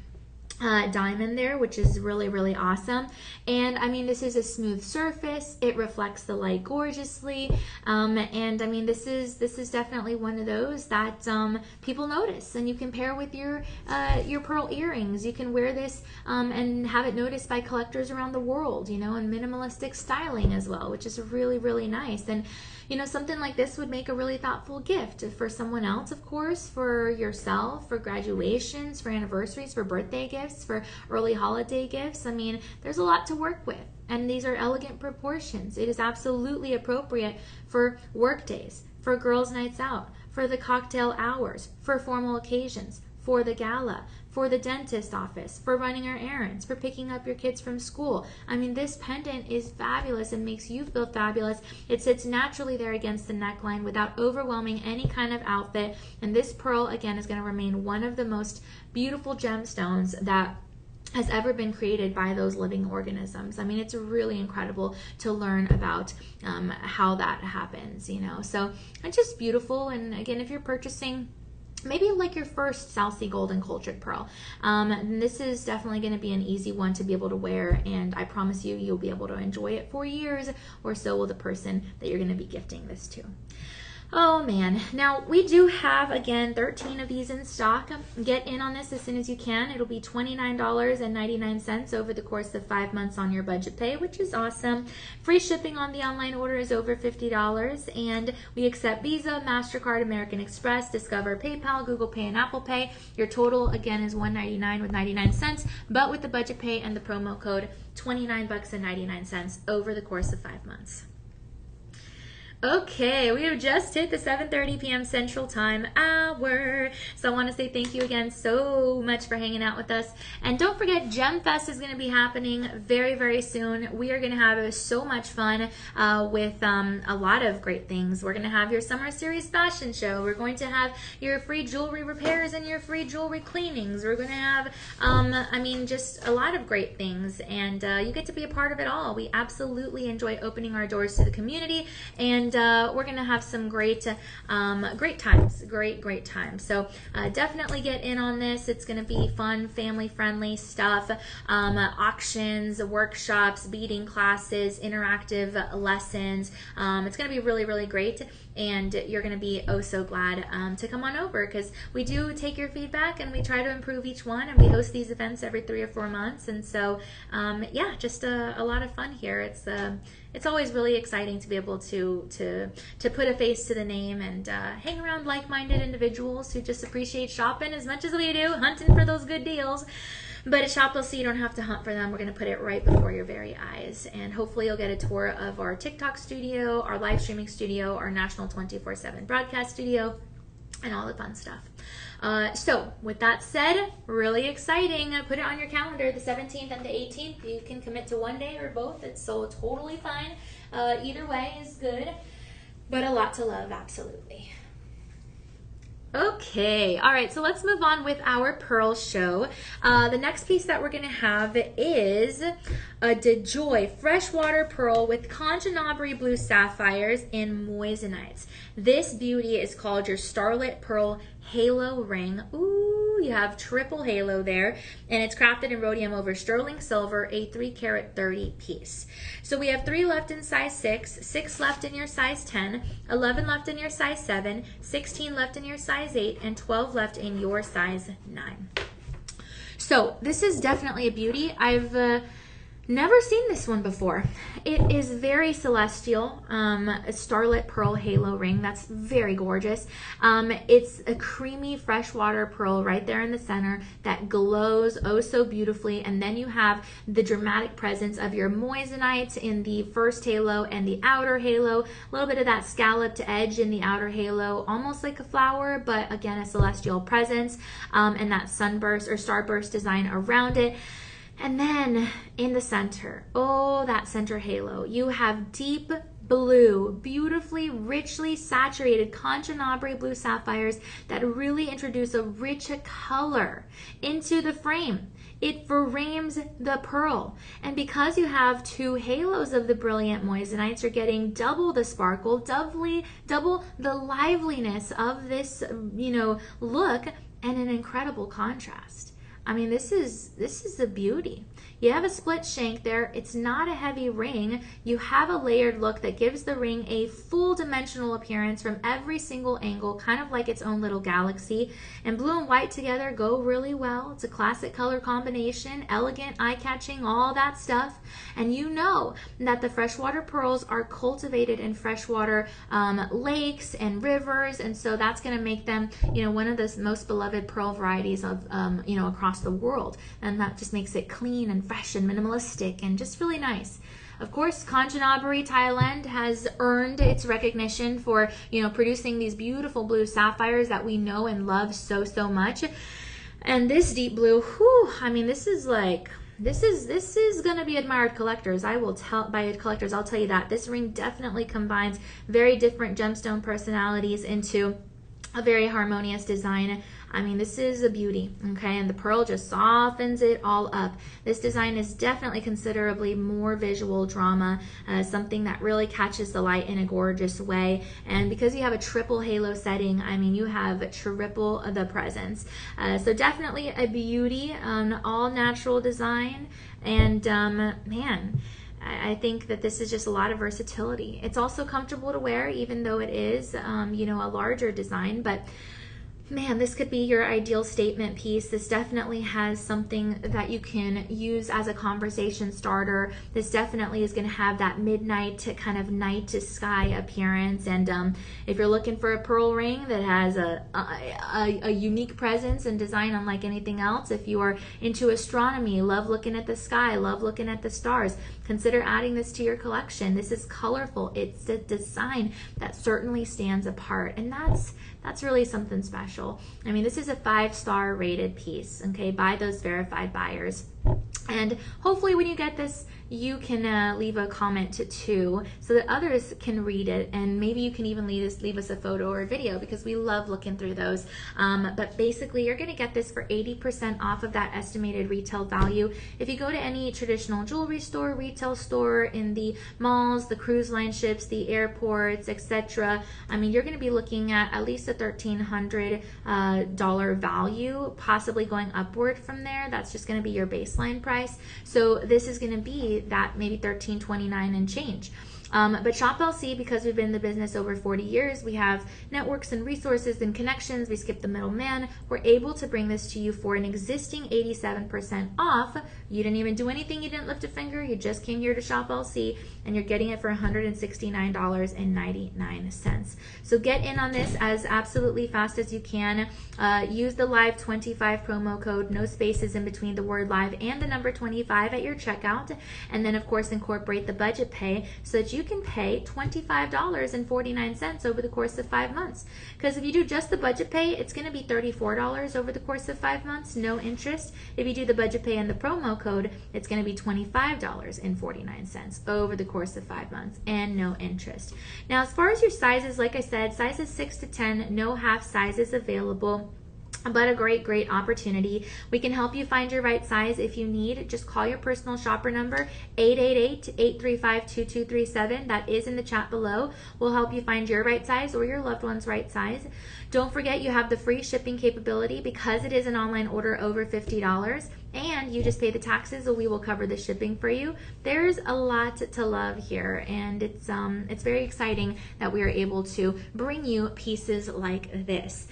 diamond there, which is really, really awesome. And I mean, this is a smooth surface. It reflects the light gorgeously. And I mean, this is definitely one of those that people notice, and you can pair with your pearl earrings. You can wear this and have it noticed by collectors around the world, you know, and minimalistic styling as well, which is really, really nice. And you know, something like this would make a really thoughtful gift for someone else, of course, for yourself, for graduations, for anniversaries, for birthday gifts, for early holiday gifts. I mean, there's a lot to work with, and these are elegant proportions. It is absolutely appropriate for work days, for girls' nights out, for the cocktail hours, for formal occasions, for the gala, for the dentist office, for running your errands, for picking up your kids from school. I mean, this pendant is fabulous and makes you feel fabulous. It sits naturally there against the neckline without overwhelming any kind of outfit. And this pearl, again, is going to remain one of the most beautiful gemstones that has ever been created by those living organisms. I mean, it's really incredible to learn about how that happens, you know. So it's just beautiful. And again, if you're purchasing maybe like your first South Sea Golden Cultured Pearl, this is definitely going to be an easy one to be able to wear, and I promise you, you'll be able to enjoy it for years, or so will the person that you're going to be gifting this to. Oh man, now we do have, again, 13 of these in stock. Get in on this as soon as you can. It'll be $29.99 over the course of 5 months on your budget pay, which is awesome. Free shipping on the online order is over $50, and we accept Visa, MasterCard, American Express, Discover, PayPal, Google Pay, and Apple Pay. Your total, again, is $199.99, but with the budget pay and the promo code, $29.99 over the course of 5 months. Okay, we have just hit the 7:30 p.m. Central Time hour. So I want to say thank you again so much for hanging out with us. And don't forget, Gem Fest is going to be happening very, very soon. We are going to have so much fun with a lot of great things. We're going to have your Summer Series fashion show. We're going to have your free jewelry repairs and your free jewelry cleanings. We're going to have, I mean, just a lot of great things. And you get to be a part of it all. We absolutely enjoy opening our doors to the community, and we're going to have some great times, great times. So definitely get in on this. It's going to be fun, family-friendly stuff, auctions, workshops, beading classes, interactive lessons. It's going to be really, really great, and you're going to be oh so glad to come on over, because we do take your feedback and we try to improve each one, and we host these events every 3 or 4 months. And so yeah, just a lot of fun here. It's always really exciting to be able to put a face to the name and hang around like-minded individuals who just appreciate shopping as much as we do, hunting for those good deals. But at Shop so you don't have to hunt for them. We're going to put it right before your very eyes. And hopefully you'll get a tour of our TikTok studio, our live streaming studio, our national 24/7 broadcast studio, and all the fun stuff. So with that said, really exciting. Put it on your calendar, the 17th and the 18th. You can commit to one day or both. It's so totally fine. Either way is good, but a lot to love, absolutely. Okay, all right, so let's move on with our pearl show. The next piece that we're going to have is a DeJoy freshwater pearl with Kanchanaburi blue sapphires and moissanite. This beauty is called your Starlit Pearl Halo Ring. Ooh, you have triple halo there, and it's crafted in rhodium over sterling silver, a 3-carat 30 piece. So we have 3 left in size 6, 6 left in your size 10, 11 left in your size 7, 16 left in your size 8, and 12 left in your size 9. So this is definitely a beauty. I've never seen this one before. It is very celestial, a starlit pearl halo ring. That's very gorgeous. It's a creamy freshwater pearl right there in the center that glows oh so beautifully. And then you have the dramatic presence of your moissanite in the first halo and the outer halo. A little bit of that scalloped edge in the outer halo, almost like a flower, but again, a celestial presence, and that sunburst or starburst design around it. And then in the center, oh, that center halo, you have deep blue, beautifully, richly saturated Kanchanaburi blue sapphires that really introduce a rich color into the frame. It frames the pearl. And because you have 2 halos of the brilliant moissanites, you're getting double the sparkle, double the liveliness of this, look, and an incredible contrast. I mean, this is a beauty. You have a split shank there. It's not a heavy ring. You have a layered look that gives the ring a full dimensional appearance from every single angle, kind of like its own little galaxy. And blue and white together go really well. It's a classic color combination, elegant, eye-catching, all that stuff. And you know that the freshwater pearls are cultivated in freshwater lakes and rivers, and so that's going to make them, one of the most beloved pearl varieties of, across the world. And that just makes it clean and fresh and minimalistic and just really nice. Of course, Kanchanaburi, Thailand has earned its recognition for, producing these beautiful blue sapphires that we know and love so much. And this deep blue, I mean, this is going to be admired collectors. I'll tell you that. This ring definitely combines very different gemstone personalities into a very harmonious design. I mean, this is a beauty, okay? And the pearl just softens it all up. This design is definitely considerably more visual drama, something that really catches the light in a gorgeous way. And because you have a triple halo setting, I mean, you have triple the presence. So definitely a beauty, all natural design. And man, I think that this is just a lot of versatility. It's also comfortable to wear, even though it is, a larger design. But man, this could be your ideal statement piece. This definitely has something that you can use as a conversation starter. This definitely is going to have that midnight kind of night to sky appearance. And if you're looking for a pearl ring that has a unique presence and design unlike anything else, if you are into astronomy, love looking at the sky, love looking at the stars, consider adding this to your collection. This is colorful. It's a design that certainly stands apart, and that's really something special. I mean, this is a 5-star rated piece, okay, by those verified buyers. And hopefully when you get this, you can leave a comment too, so that others can read it, and maybe you can even leave us a photo or a video, because we love looking through those. But basically, you're going to get this for 80% off of that estimated retail value. If you go to any traditional jewelry store, retail store, in the malls, the cruise line ships, the airports, etc., I mean, you're going to be looking at least a $1,300 value, possibly going upward from there. That's just going to be your baseline price. So this is going to be that maybe $1,329 and change. But Shop LC, because we've been in the business over 40 years, we have networks and resources and connections. We skip the middleman. We're able to bring this to you for an existing 87% off. You didn't even do anything. You didn't lift a finger. You just came here to Shop LC, and you're getting it for $169.99. So get in on this as absolutely fast as you can. Use the LIVE25 promo code, no spaces in between the word live and the number 25 at your checkout. And then, of course, incorporate the budget pay so that you you can pay $25.49 over the course of 5 months. Because if you do just the budget pay, it's going to be $34 over the course of 5 months, no interest. If you do the budget pay and the promo code, it's going to be $25.49 over the course of 5 months and no interest. Now, as far as your sizes, like I said, sizes 6 to 10, no half sizes available. But a great opportunity. We can help you find your right size if you need. Just call your personal shopper number, 888-835-2237. That is in the chat below. We'll help you find your right size or your loved one's right size. Don't forget you have the free shipping capability because it is an online order over $50. And you just pay the taxes, or we will cover the shipping for you. There's a lot to love here, and it's very exciting that we are able to bring you pieces like this.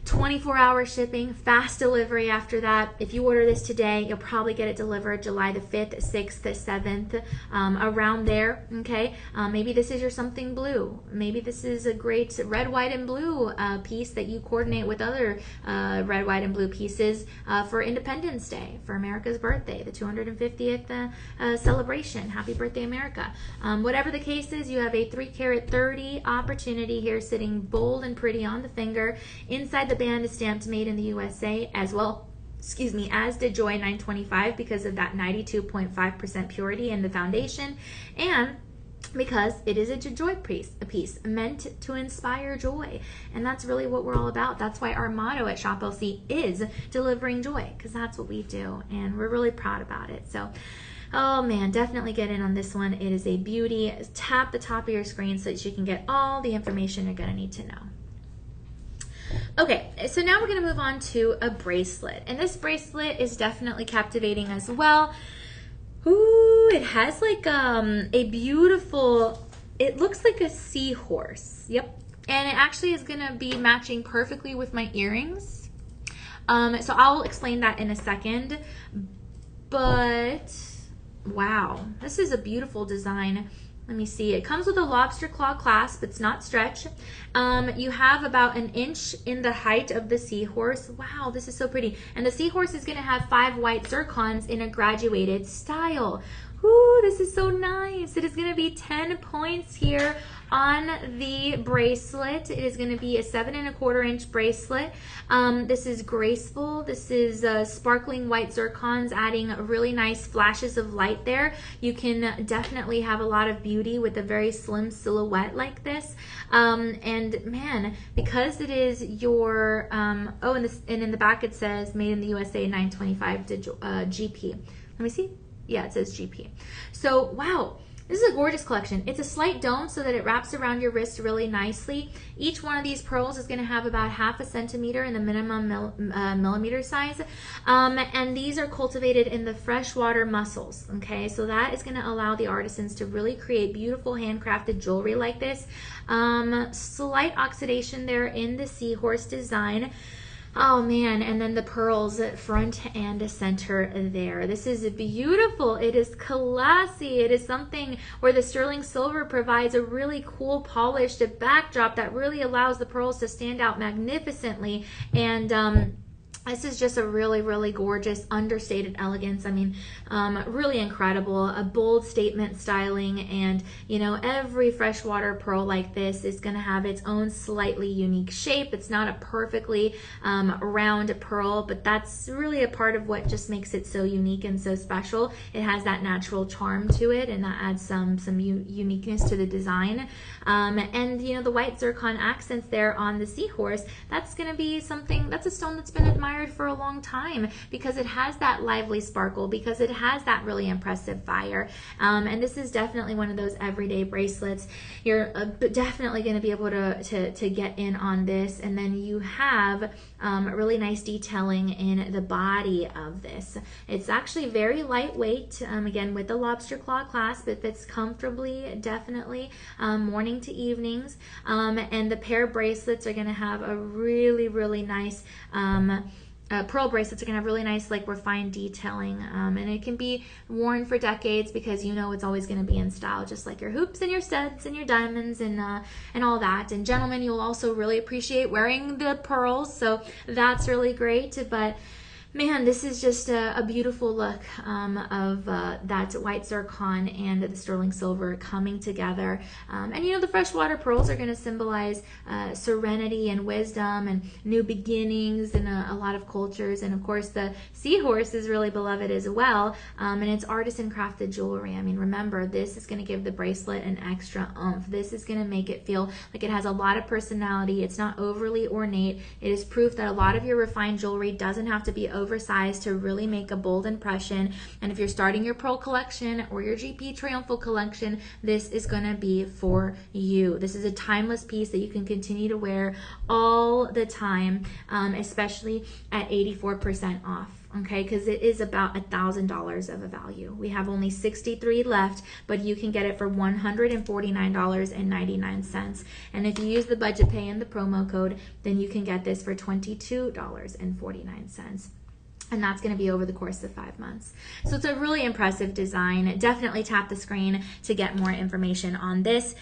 24-hour shipping, fast delivery after that. If you order this today, you'll probably get it delivered July the 5th, 6th, 7th, around there, okay? Maybe this is your something blue. Maybe this is a great red, white, and blue piece that you coordinate with other red, white, and blue pieces for Independence Day, for America's birthday, the 250th celebration. Happy birthday, America. Whatever the case is, you have a 3-carat 30 opportunity here sitting bold and pretty on the finger. Inside the band is stamped made in the USA as well, as did Joy 925 because of that 92.5% purity in the foundation, and because it is a joy piece, a piece meant to inspire joy. And that's really what we're all about. That's why our motto at Shop LC is delivering joy, because that's what we do, and we're really proud about it. So oh man, definitely get in on this one. It is a beauty. Tap the top of your screen so that you can get all the information you're going to need to know. Okay, so now we're going to move on to a bracelet. And this bracelet is definitely captivating as well. Ooh, it has like a beautiful, it looks like a seahorse. Yep. And it actually is going to be matching perfectly with my earrings. So I'll explain that in a second. But wow, this is a beautiful design. Let me see. It comes with a lobster claw clasp. It's not stretch. You have about 1 inch in the height of the seahorse. Wow, this is so pretty. And the seahorse is going to have 5 white zircons in a graduated style. Ooh, this is so nice. It is going to be 10 points here on the bracelet. It is going to be a 7 1/4 inch bracelet. This is graceful. This is sparkling white zircons, adding really nice flashes of light there. You can definitely have a lot of beauty with a very slim silhouette like this. And man, because it is your and in the back it says made in the USA 925 to GP. Let me see. Yeah, it says GP. So wow. This is a gorgeous collection. It's a slight dome so that it wraps around your wrist really nicely. Each one of these pearls is going to have about 1/2 centimeter in the minimum millimeter size. And these are cultivated in the freshwater mussels. Okay, so that is going to allow the artisans to really create beautiful handcrafted jewelry like this. Slight oxidation there in the seahorse design. Oh man, and then the pearls at front and center there. This is beautiful. It is classy. It is something where the sterling silver provides a really cool polished backdrop that really allows the pearls to stand out magnificently. And this is just a really gorgeous, understated elegance. I mean, really incredible. A bold statement styling, and you know, every freshwater pearl like this is going to have its own slightly unique shape. It's not a perfectly round pearl, but that's really a part of what just makes it so unique and so special. It has that natural charm to it, and that adds some uniqueness to the design. And you know, the white zircon accents there on the seahorse, that's going to be something, that's a stone that's been admired for a long time because it has that lively sparkle, because it has that really impressive fire. And this is definitely one of those everyday bracelets. You're definitely going to be able to get in on this. And then you have really nice detailing in the body of this. It's actually very lightweight, again with the lobster claw clasp. It fits comfortably, definitely, morning to evenings. And the pair bracelets are going to have a really nice pearl bracelets are going to have really nice, like, refined detailing, and it can be worn for decades because you know it's always going to be in style, just like your hoops and your studs and your diamonds and all that. And gentlemen, you'll also really appreciate wearing the pearls, so that's really great. But Man, this is just a beautiful look of that white zircon and the sterling silver coming together. And you know, the freshwater pearls are going to symbolize serenity and wisdom and new beginnings in a lot of cultures. And of course, the seahorse is really beloved as well. And it's artisan crafted jewelry. I mean, remember, this is going to give the bracelet an extra oomph. This is going to make it feel like it has a lot of personality. It's not overly ornate. It is proof that a lot of your refined jewelry doesn't have to be oversized to really make a bold impression. And if you're starting your pearl collection or your GP Triumphal collection, this is going to be for you. This is a timeless piece that you can continue to wear all the time, especially at 84% off. Okay, because it is about $1,000 of a value. We have only 63 left, but you can get it for $149.99. And if you use the budget pay and the promo code, then you can get this for $22.49. And that's going to be over the course of 5 months. So it's a really impressive design. Definitely tap the screen to get more information on this.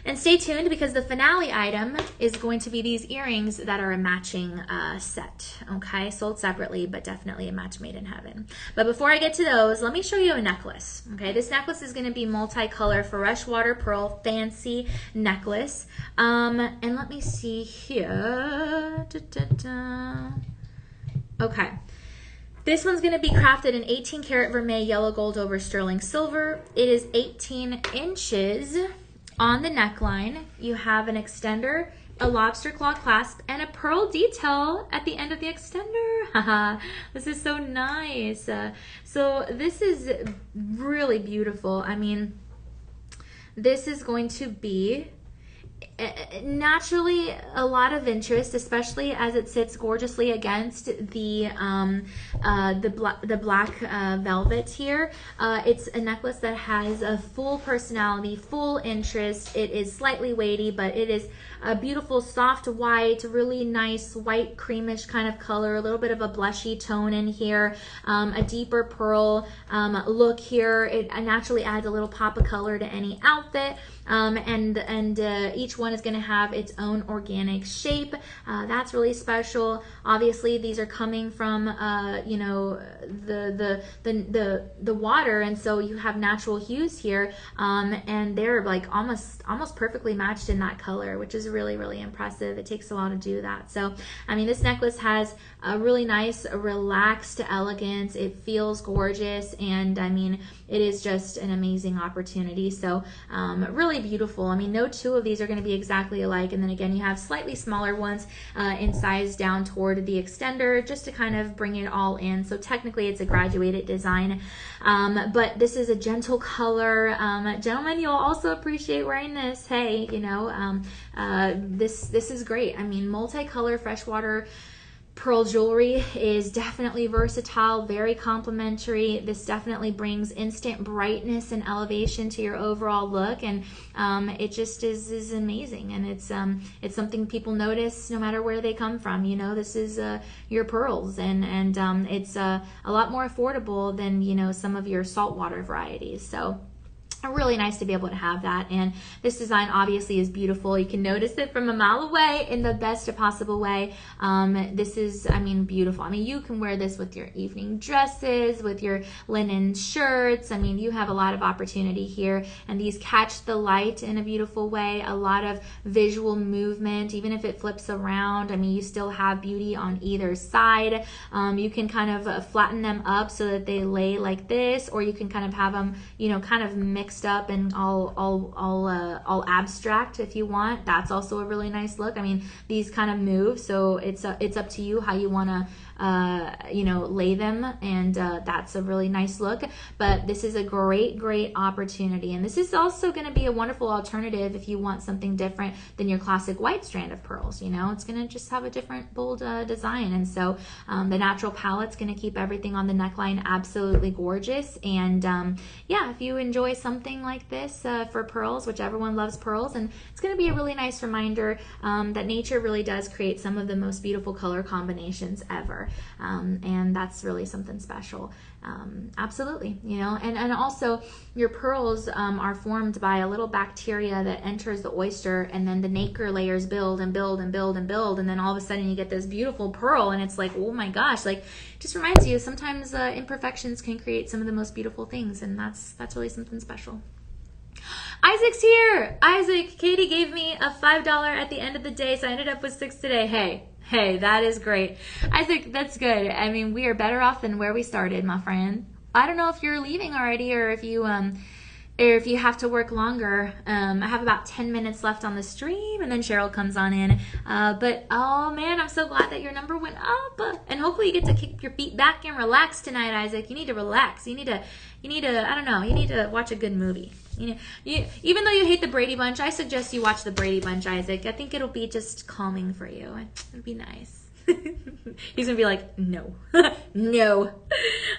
And stay tuned, because the finale item is going to be these earrings that are a matching set, okay? Sold separately, but definitely a match made in heaven. But before I get to those, let me show you a necklace, okay? This necklace is going to be multicolor freshwater pearl fancy necklace. And let me see here. Okay. This one's going to be crafted in 18 karat vermeil yellow gold over sterling silver. It is 18 inches. On the neckline, you have an extender, a lobster claw clasp, and a pearl detail at the end of the extender. This is so nice. So this is really beautiful. I mean, this is going to be naturally a lot of interest, especially as it sits gorgeously against the black velvet here. It's a necklace that has a full personality, full interest. It is slightly weighty, but it is a beautiful soft white, really nice white creamish kind of color, a little bit of a blushy tone in here, a deeper pearl look here. It naturally adds a little pop of color to any outfit. And each one is going to have its own organic shape. That's really special. Obviously, these are coming from you know, the water, and so you have natural hues here, and they're like almost perfectly matched in that color, which is really impressive. It takes a while to do that. So I mean, this necklace has a really nice relaxed elegance. It feels gorgeous, and I mean, it is just an amazing opportunity. So really beautiful. I mean, no two of these are going to be exactly alike, and then again, you have slightly smaller ones in size down toward the extender, just to kind of bring it all in. So technically it's a graduated design, but this is a gentle color. Gentlemen, you'll also appreciate wearing this. Hey, you know, this is great. I mean, multicolor freshwater pearl jewelry is definitely versatile, very complimentary. This definitely brings instant brightness and elevation to your overall look, and it just is amazing. And it's something people notice no matter where they come from. You know, this is your pearls, and it's a lot more affordable than, you know, some of your saltwater varieties. So really nice to be able to have that. And this design obviously is beautiful. You can notice it from a mile away in the best possible way. This is, I mean, beautiful. I mean, you can wear this with your evening dresses, with your linen shirts. I mean, you have a lot of opportunity here, and these catch the light in a beautiful way. A lot of visual movement, even if it flips around. I mean, you still have beauty on either side. You can kind of flatten them up so that they lay like this, or you can kind of have them, you know, kind of mixed up and all abstract if you want. That's also a really nice look. I mean, these kind of move, so it's up to you how you want to you know, lay them, and that's a really nice look. But this is a great opportunity, and this is also going to be a wonderful alternative if you want something different than your classic white strand of pearls. You know, it's going to just have a different bold design, and so the natural palette's going to keep everything on the neckline absolutely gorgeous. And yeah, if you enjoy something like this for pearls, which everyone loves pearls, and it's going to be a really nice reminder that nature really does create some of the most beautiful color combinations ever. for. And that's really something special. Absolutely, you know, and also your pearls are formed by a little bacteria that enters the oyster, and then the nacre layers build and build and build and build, and then all of a sudden you get this beautiful pearl, and it's like, oh my gosh, like, just reminds you sometimes imperfections can create some of the most beautiful things, and that's really something special. Isaac's here. Isaac, Katie gave me a $5 at the end of the day, so I ended up with 6 today. Hey, that is great. Isaac, that's good. I mean, we are better off than where we started, my friend. I don't know if you're leaving already or if you have to work longer. I have about 10 minutes left on the stream, and then Cheryl comes on in. But oh man, I'm so glad that your number went up. And hopefully you get to kick your feet back and relax tonight, Isaac. You need to relax. You need to, I don't know, you need to watch a good movie. You know, even though you hate the Brady Bunch, I suggest you watch the Brady Bunch, Isaac. I think it'll be just calming for you. It'll be nice. He's gonna be like, no. No.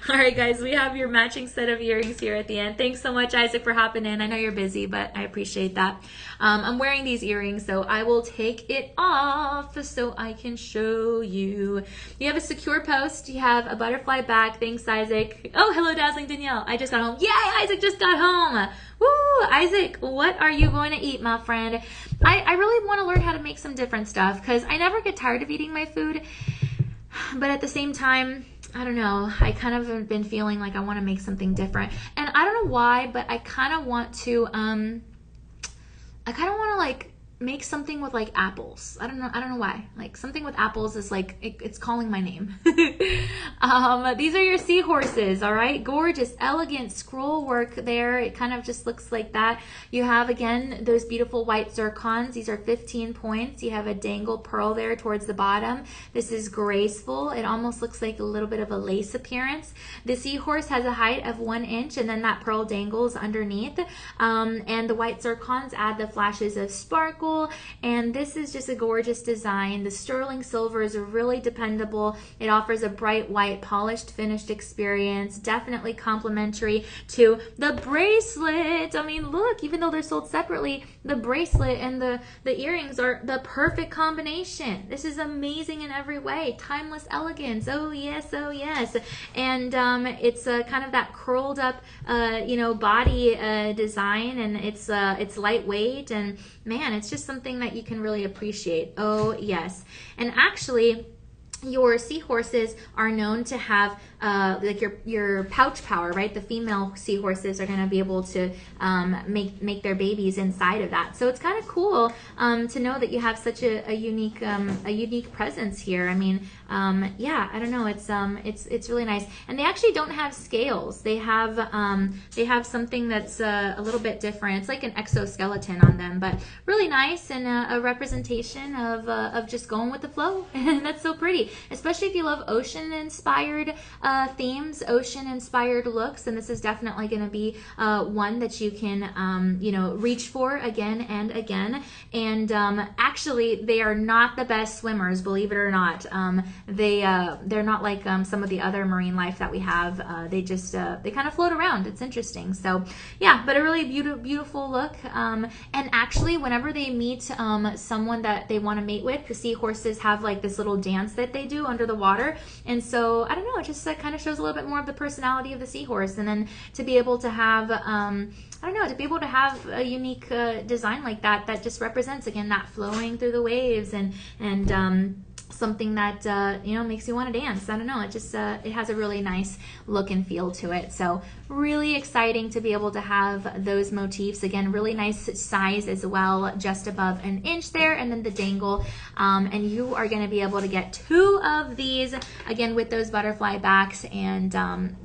All right, guys, we have your matching set of earrings here at the end. Thanks so much, Isaac, for hopping in. I know you're busy, but I appreciate that. I'm wearing these earrings, so I will take it off so I can show you. You have a secure post. You have a butterfly bag. Thanks, Isaac. Oh, hello, dazzling Danielle. I just got home. Yay, Isaac just got home. Woo, Isaac, what are you going to eat, my friend? I really want to learn how to make some different stuff because I never get tired of eating my food. But at the same time, I don't know, I kind of have been feeling like I want to make something different. And I don't know why, but I kind of want to, like make something with like apples. I don't know why. Like something with apples is like, it's calling my name. These are your seahorses, all right? Gorgeous, elegant scroll work there. It kind of just looks like that. You have, again, those beautiful white zircons. These are 15 points. You have a dangle pearl there towards the bottom. This is graceful. It almost looks like a little bit of a lace appearance. The seahorse has a height of 1 inch, and then that pearl dangles underneath. And the white zircons add the flashes of sparkle. And this is just a gorgeous design. The sterling silver is really dependable. It offers a bright white polished finished experience, definitely complementary to the bracelet. I mean, look, even though they're sold separately, the bracelet and the earrings are the perfect combination. This is amazing in every way. Timeless elegance. Oh yes, oh yes. And it's kind of that curled up body design, and it's lightweight, and man, it's just something that you can really appreciate. Oh yes. And actually, your seahorses are known to have like your pouch power, right? The female seahorses are going to be able to make their babies inside of that. So it's kind of cool to know that you have such a unique presence here. I mean, yeah, I don't know. It's really nice. And they actually don't have scales. They have something that's a little bit different. It's like an exoskeleton on them, but really nice, and a representation of just going with the flow. And that's so pretty, especially if you love ocean inspired themes, ocean inspired looks. And this is definitely going to be one that you can reach for again and again. And actually, they are not the best swimmers, believe it or not. They're not like some of the other marine life that we have. They just they kind of float around. It's interesting. So yeah, but a really beautiful look. And actually, whenever they meet someone that they want to mate with, the seahorses have like this little dance that they do under the water. And so I don't know, it just kind of shows a little bit more of the personality of the seahorse. And then to be able to have to be able to have a unique design like that just represents, again, that flowing through the waves and something that makes you want to dance. I don't know, it just it has a really nice look and feel to it. So really exciting to be able to have those motifs. Again, really nice size as well, just above 1 inch there, and then the dangle. And you are going to be able to get 2 of these, again, with those butterfly backs. And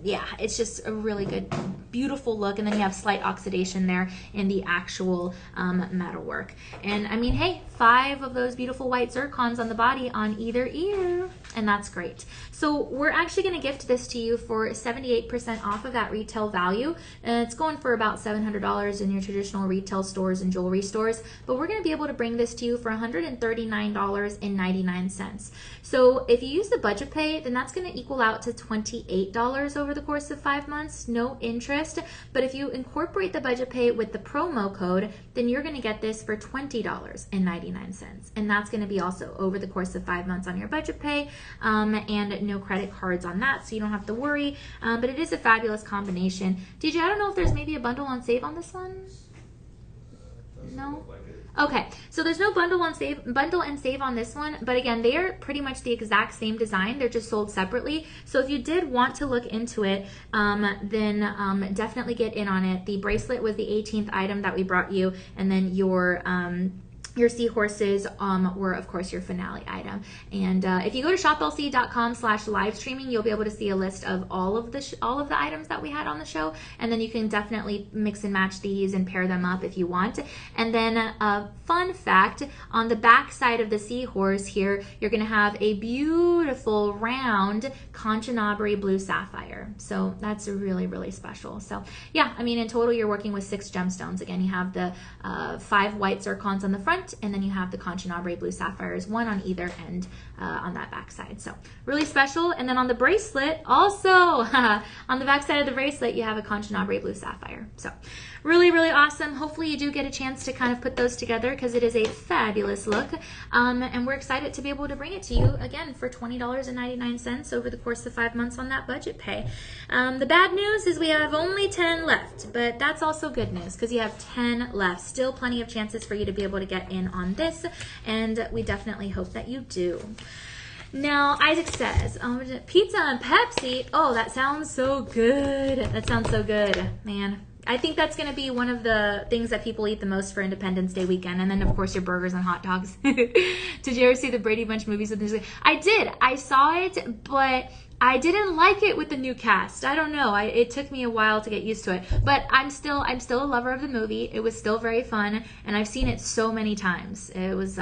yeah, it's just a really good, beautiful look. And then you have slight oxidation there in the actual metalwork. And I mean, hey, 5 of those beautiful white zircons on the body on either ear, and that's great. So we're actually going to gift this to you for 78% off of that retail value, and it's going for about $700 in your traditional retail stores and jewelry stores, but we're going to be able to bring this to you for $139.99. So if you use the budget pay, then that's going to equal out to $28 over the course of 5 months, no interest. But if you incorporate the budget pay with the promo code, then you're going to get this for $20.99, and that's going to be also over the course of 5 months on your budget pay. and no credit cards on that, so you don't have to worry. But it is a fabulous combination. DJ, I don't know if there's maybe a bundle on save on this one. No? Okay, so there's no bundle and save on this one, but again, they are pretty much the exact same design. They're just sold separately. So if you did want to look into it, then definitely get in on it. The bracelet was the 18th item that we brought you, and then your seahorses were, of course, your finale item. And if you go to shoplc.com/live streaming, you'll be able to see a list of all of the items that we had on the show. And then you can definitely mix and match these and pair them up if you want. And then a fun fact, on the back side of the seahorse here, you're going to have a beautiful round Kanchanaburi blue sapphire. So that's really, really special. So yeah, I mean, in total, you're working with 6 gemstones. Again, you have the 5 white zircons on the front, and then you have the Kanchanaburi blue sapphires, 1 on either end on that back side. So really special. And then on the bracelet, also on the back side of the bracelet, you have a Kanchanaburi blue sapphire. So really, really awesome. Hopefully you do get a chance to kind of put those together, because it is a fabulous look. And we're excited to be able to bring it to you again for $20.99 over the course of 5 months on that budget pay. The bad news is we have only 10 left, but that's also good news, because you have 10 left. Still plenty of chances for you to be able to get in on this, and we definitely hope that you do. Now, Isaac says, pizza and Pepsi. Oh, that sounds so good. That sounds so good, man. I think that's going to be one of the things that people eat the most for Independence Day weekend. And then, of course, your burgers and hot dogs. Did you ever see the Brady Bunch movies with this? I did. I saw it, but I didn't like it with the new cast. I don't know. It took me a while to get used to it. But I'm still a lover of the movie. It was still very fun, and I've seen it so many times. It was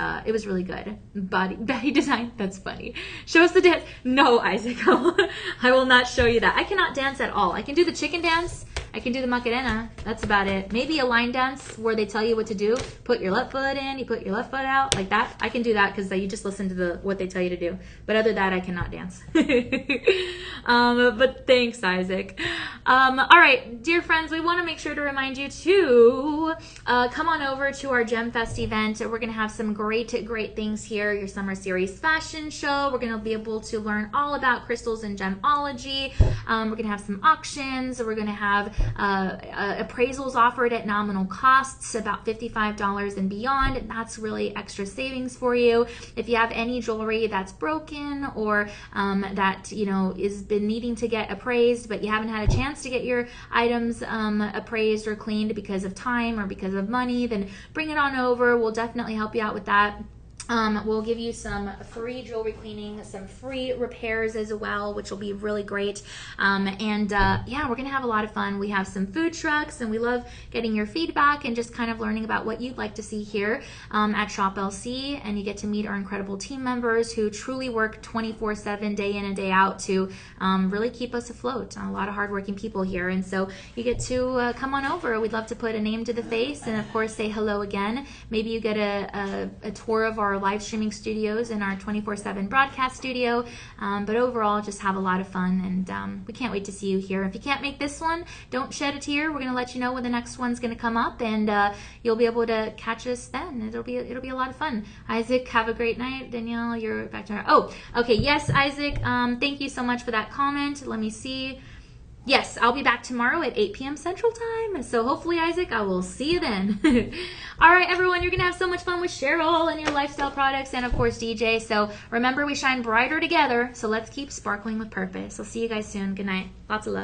really good. Body design. That's funny. Show us the dance. No, Isaac, I will not show you that. I cannot dance at all. I can do the chicken dance. I can do the Macarena. That's about it. Maybe a line dance where they tell you what to do. Put your left foot in, you put your left foot out, like that. I can do that because you just listen to what they tell you to do. But other than that, I cannot dance. But thanks, Isaac. All right, dear friends, we want to make sure to remind you to come on over to our Gem Fest event. We're going to have some great things here. Your Summer Series fashion show. We're going to be able to learn all about crystals and gemology. We're going to have some auctions. We're going to have appraisals offered at nominal costs, about $55 and beyond. That's really extra savings for you. If you have any jewelry that's broken or that is been needing to get appraised, but you haven't had a chance to get your items appraised or cleaned because of time or because of money, then bring it on over. We'll definitely help you out with that. We'll give you some free jewelry cleaning, some free repairs as well, which will be really great. Yeah, we're going to have a lot of fun. We have some food trucks, and we love getting your feedback and just kind of learning about what you'd like to see here at Shop LC. And you get to meet our incredible team members who truly work 24/7, day in and day out, to really keep us afloat. A lot of hardworking people here. And so you get to come on over. We'd love to put a name to the face and, of course, say hello again. Maybe you get a tour of our live streaming studios and our 24/7 broadcast studio, but overall just have a lot of fun, and we can't wait to see you here. If you can't make this one, don't shed a tear. We're going to let you know when the next one's going to come up, and you'll be able to catch us then. It'll be a lot of fun. Isaac, have a great night. Danielle, you're back to her. Oh, okay. Yes, Isaac, thank you so much for that comment. Let me see. Yes, I'll be back tomorrow at 8 p.m. Central Time. So hopefully, Isaac, I will see you then. All right, everyone, you're going to have so much fun with Cheryl and your lifestyle products and, of course, DJ. So remember, we shine brighter together. So let's keep sparkling with purpose. I'll see you guys soon. Good night. Lots of love.